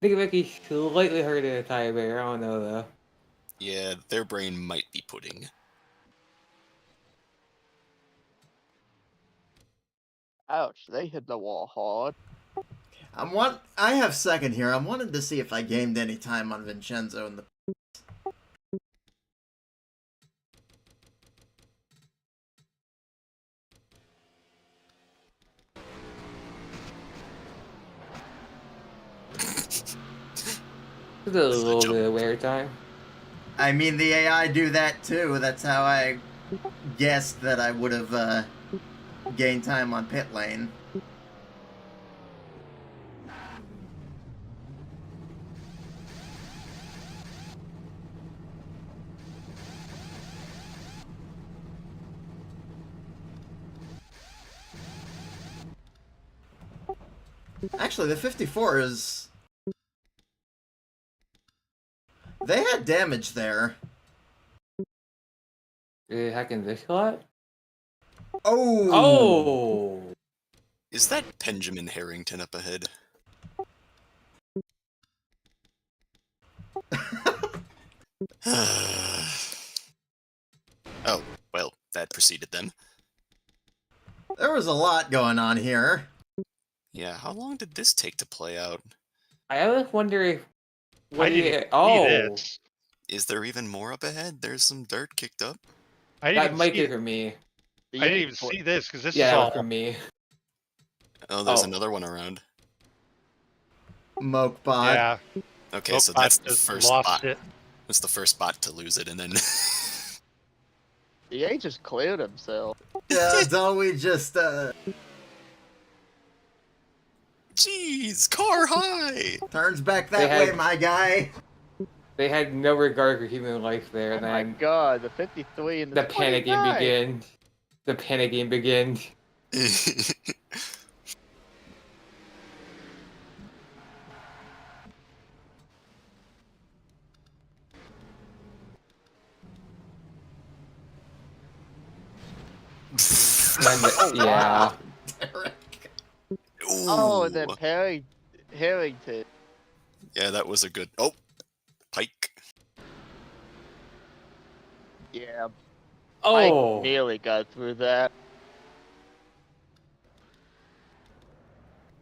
think it might be slightly hurt in the tire barrier. I don't know though. Yeah, their brain might be pudding. Ouch, they hit the wall hard. I have second here. I wanted to see if I gained any time on Vincenzo in the... It's a little bit of wear time. I mean, the AI do that too. That's how I guessed that I would have gained time on pit lane. Actually, the 54 is... They had damage there. Hacking this lot? Oh! Oh! Is that Benjamin Harrington up ahead? Oh, well, that preceded them. There was a lot going on here. Yeah, how long did this take to play out? I always wonder if... I didn't Oh! see this. Is there even more up ahead? There's some dirt kicked up. I That didn't might even be see. for me. I didn't even see this because this Yeah, is that was all. for me. Oh, there's Oh. another one around. Mokebot. Yeah. Okay, so that's the just first lost bot. it. That's the first bot to lose it, and then... The just cleared himself. Yeah, don't we just, Jeez, car high! turns back They that way, had- my guy. They had no regard for human life there, Oh and my then god, the 53 and the panic game 29. begins. The panic game begins. Yeah. Oh, and then Ooh. Harrington. Yeah, that was a good... Oh! Pike. Yeah, Oh! Mike nearly got through that.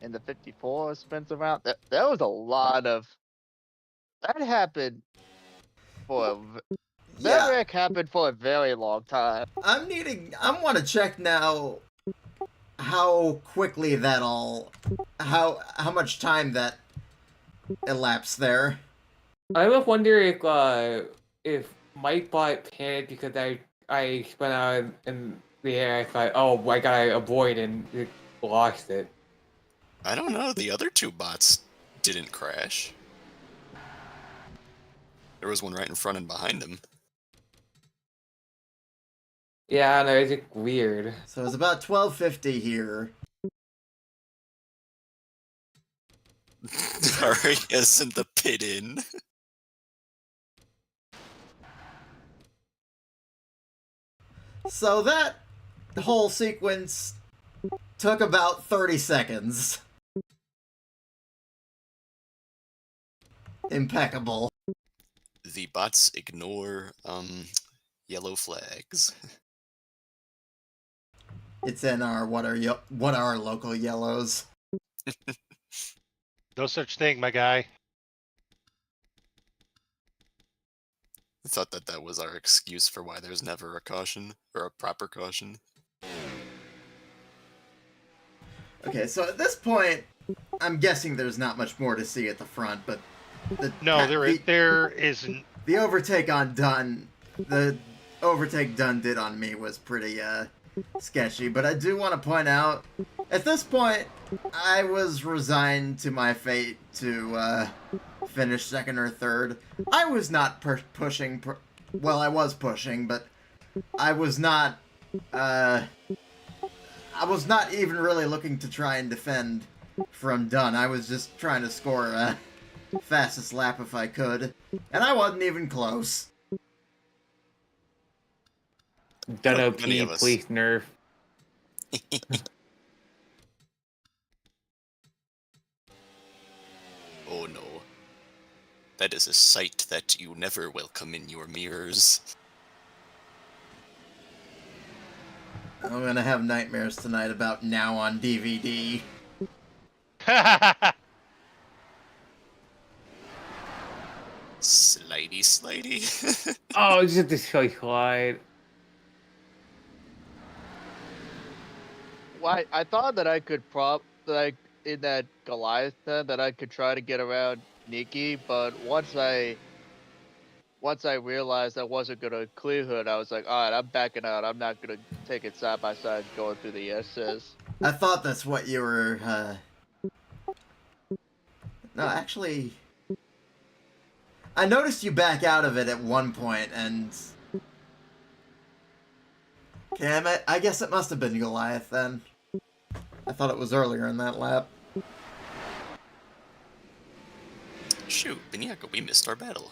And the 54 spins around. That was a lot of. That happened for that Yeah, wreck happened for a very long time. I want to check now how quickly that all, how much time that elapsed there. I was wondering if Mike bought panic because I spun out in the air. I thought, oh, I gotta avoid, and it lost it. I don't know, the other two bots didn't crash. There was one right in front and behind him. Yeah, no, it's just weird. So it's about 12:50 here. Darius in the pit in. So that whole sequence took about 30 seconds. Impeccable. The bots ignore, yellow flags. It's in our what are local yellows. No such thing, my guy. I thought that was our excuse for why there's never a caution, or a proper caution. Okay, so at this point, I'm guessing there's not much more to see at the front, but No, there isn't. The overtake on Dunn, the overtake Dunn did on me was pretty sketchy, but I do want to point out, at this point, I was resigned to my fate to finish second or third. I was not pushing, well, I was pushing, but I was not even really looking to try and defend from Dunn. I was just trying to score a fastest lap if I could, and I wasn't even close. Dunno Many P, of us. please nerf. Oh no. That is a sight that you never welcome in your mirrors. I'm gonna have nightmares tonight about Now on DVD. Slidey, slidey. Oh, it's just a silly slide. Why? I thought that I could in that Goliath that I could try to get around sneaky, but once I realized I wasn't gonna clear hood, I was like, all right, I'm backing out. I'm not gonna take it side by side going through the SS. I thought that's what you were. No, actually, I noticed you back out of it at one point, and damn it, I guess it must have been Goliath then. I thought it was earlier in that lap. Shoot, Beniaco, we missed our battle.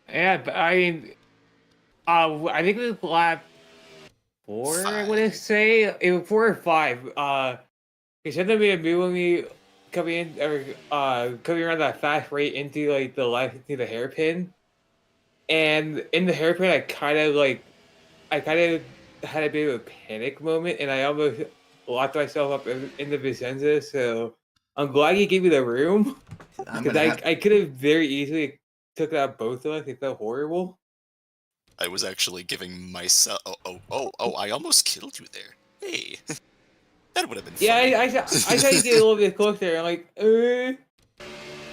Yeah, but I mean, I think it was lap 4. I want to say it was 4 or 5. He said that we had moving me coming around that fast rate into like the left into the hairpin, and in the hairpin, I kind of had a bit of a panic moment, and I almost locked myself up in the Vicenza. So I'm glad he gave me the room because I could have very easily took out both of us. It felt horrible. I was actually giving myself. Oh! I almost killed you there. Hey, that would have been funny. Yeah, I tried to get a little bit closer. I'm like,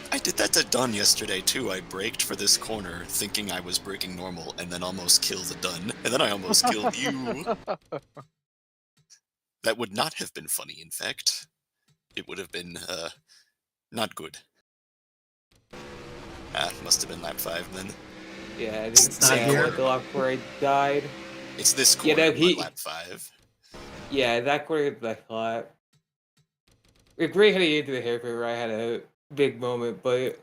I did that to Dunn yesterday too. I braked for this corner, thinking I was braking normal, and then almost killed Dunn, and then I almost killed you. That would not have been funny. In fact, it would have been not good. Must have been lap 5 then. Yeah, It's not here. The lap where I died. It's this corner, lap 5. Yeah, that corner is the lap. It's great heading into the hairpin where I had a big moment, but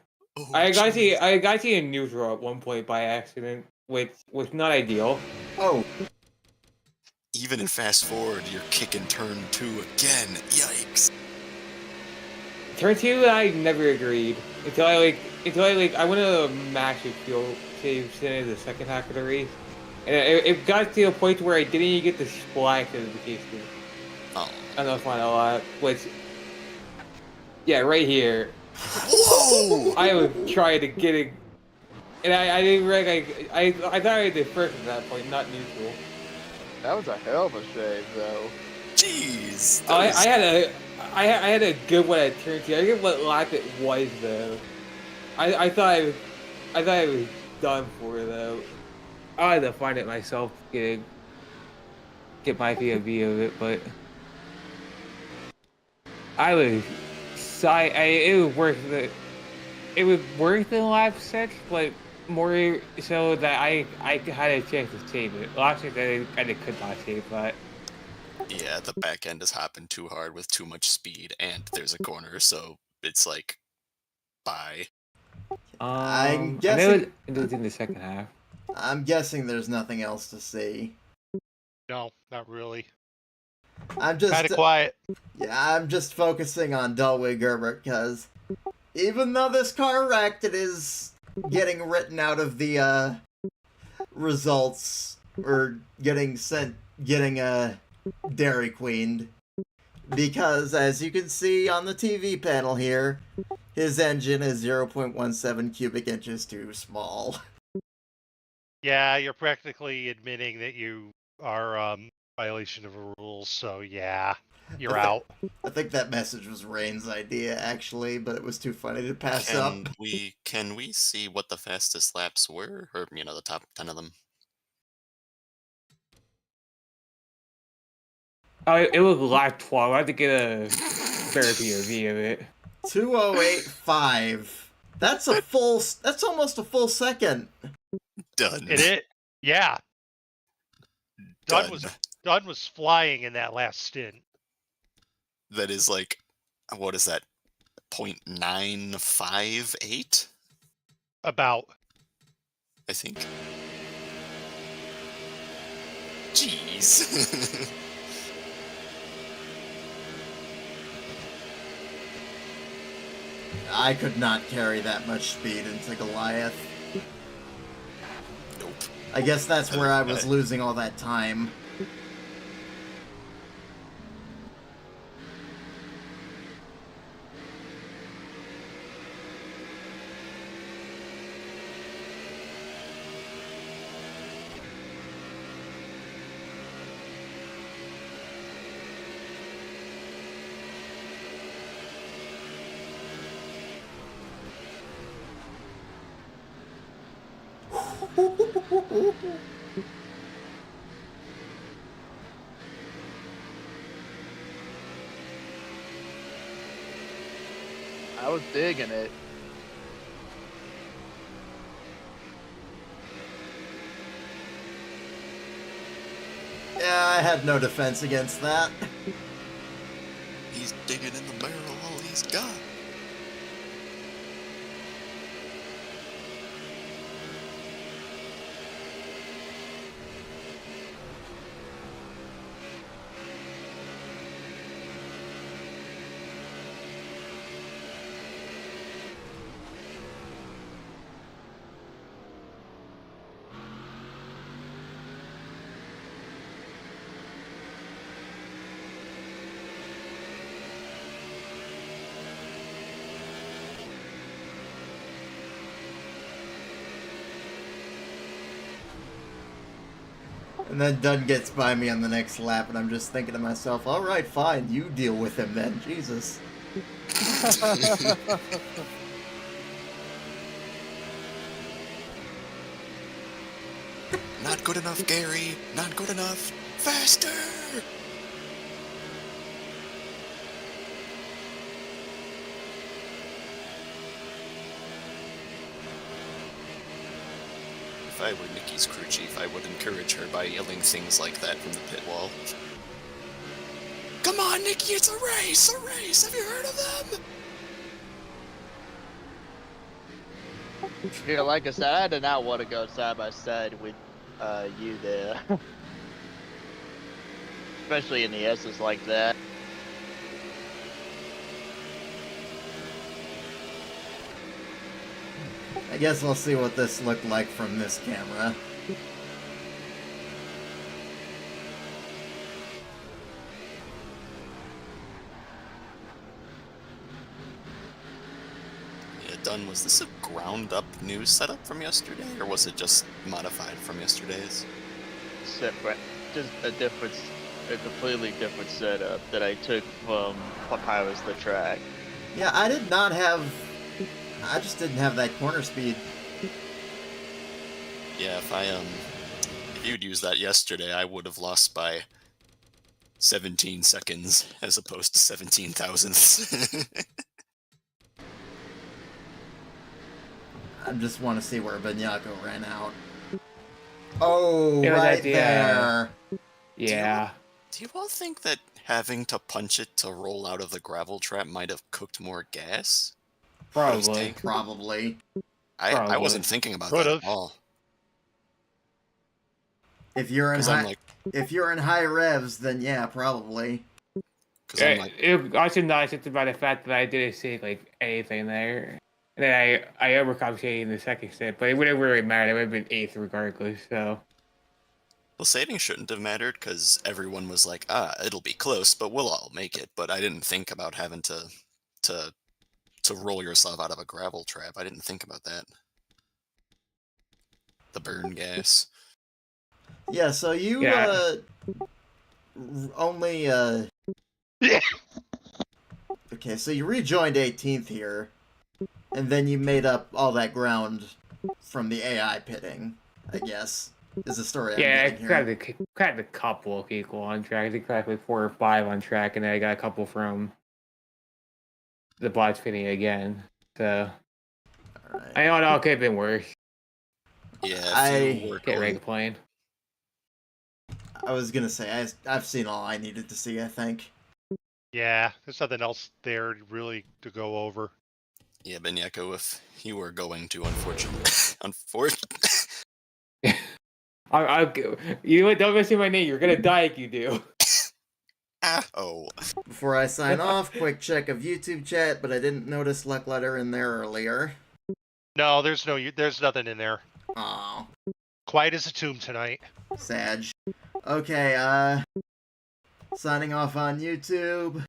I got to in neutral at one point by accident, which was not ideal. Oh. Even in fast forward, you're kicking turn 2 again. Yikes. Turn 2, I never agreed until I went to a massive fuel save in the second half of the race, and it got to a point where I didn't even get the splash notification. Oh. On the final lap, which, yeah, right here. Whoa! I was trying to get it, and I didn't I thought I did first at that point, not neutral. That was a hell of a shave, though. Jeez. I had a good one at turn 2. I forget what lap it was though. I thought I was done for though. I had to find it myself to get my POV of it, but I was it was worth it. It was worth the lap 6, but more so that I had a chance to save it. Last year I could not save that. Yeah, the back end is hopping too hard with too much speed, and there's a corner, so it's like, bye. I'm guessing it was in the second half. I'm guessing there's nothing else to see. No, not really. I'm just Kind of quiet. Yeah, I'm just focusing on Dwyer Gerbert because even though this car wrecked, it is getting written out of the results or getting Dairy Queened, because as you can see on the TV panel here, his engine is 0.17 cubic inches too small. Yeah, you're practically admitting that you are violation of rules, so yeah, you're out. I think that message was Rain's idea, actually, but it was too funny to pass up. Can we see what the fastest laps were? Or, the top 10 of them? Oh, it was lap 12. I had to get a better POV of it. 2:08.5. That's almost a full second. Done. Yeah. Done. Dunn was flying in that last stint. That is like, what is that? 0.958? About. I think. Jeez. I could not carry that much speed into Goliath. Nope. I guess that's where I was losing all that time. I was digging it. Yeah, I had no defense against that. He's digging in the barrel all he's got. And then Dunn gets by me on the next lap, and I'm just thinking to myself, alright, fine, you deal with him then, Jesus. Not good enough, Gary. Not good enough. Faster! If I were Nikki's crew chief, I would encourage her by yelling things like that from the pit wall. Come on, Nikki, it's a race! A race! Have you heard of them? Yeah, like I said, I did not want to go side by side with you there. Especially in the S's like that. I guess we'll see what this looked like from this camera. Yeah, Dunn, was this a ground-up new setup from yesterday, or was it just modified from yesterday's? Separate, just a completely different setup that I took from Papyrus the track. Yeah, I just didn't have that corner speed. Yeah, if you'd used that yesterday, I would have lost by 17 seconds as opposed to 17 thousandths. I just want to see where Benyako ran out. Oh, It was right at the, there. Yeah. Do you all think that having to punch it to roll out of the gravel trap might have cooked more gas? Probably. Probably. I wasn't thinking about that Could've. at all. If you're in 'Cause if you're in high revs, then yeah, probably. Because I'm like, I should not just about the fact that I didn't see like anything there. And then I overcompensated in the second step, but it wouldn't really matter. It would have been eighth regardless. So well, saving shouldn't have mattered because everyone was like, it'll be close, but we'll all make it. But I didn't think about having to roll yourself out of a gravel trap. I didn't think about that. The burn gas. Yeah, so you Yeah. only okay, so you rejoined 18th here, and then you made up all that ground from the AI pitting, I guess, is the story I'm getting here. kind of a couple of people on track. I think like 4 or 5 on track, and then I got a couple from the bots pitting again. So Alright. I don't know. It could have been worse. Yeah, if you were Can't really going, complain. I was gonna say, I've seen all I needed to see, I think. Yeah, there's nothing else there really to go over. yeah, Benyeko, if you were going to, unfortunately, You know what? Don't mention my name. You're gonna die if you do. oh, Before I sign off, quick check of YouTube chat, but I didn't notice Luck Letter in there earlier. No, there's nothing in there. Aw, Quiet as a tomb tonight. Sag. Okay, signing off on YouTube.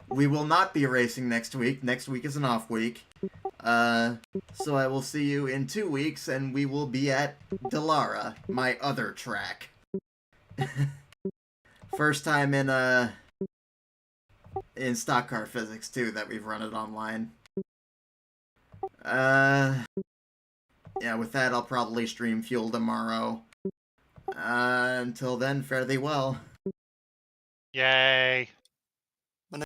We will not be racing next week. Next week is an off week. So I will see you in 2 weeks, and we will be at Delara, my other track. First time in stock car physics, too, that we've run it online. yeah, with that, I'll probably stream Fuel tomorrow. Until then, fare thee well. Yay.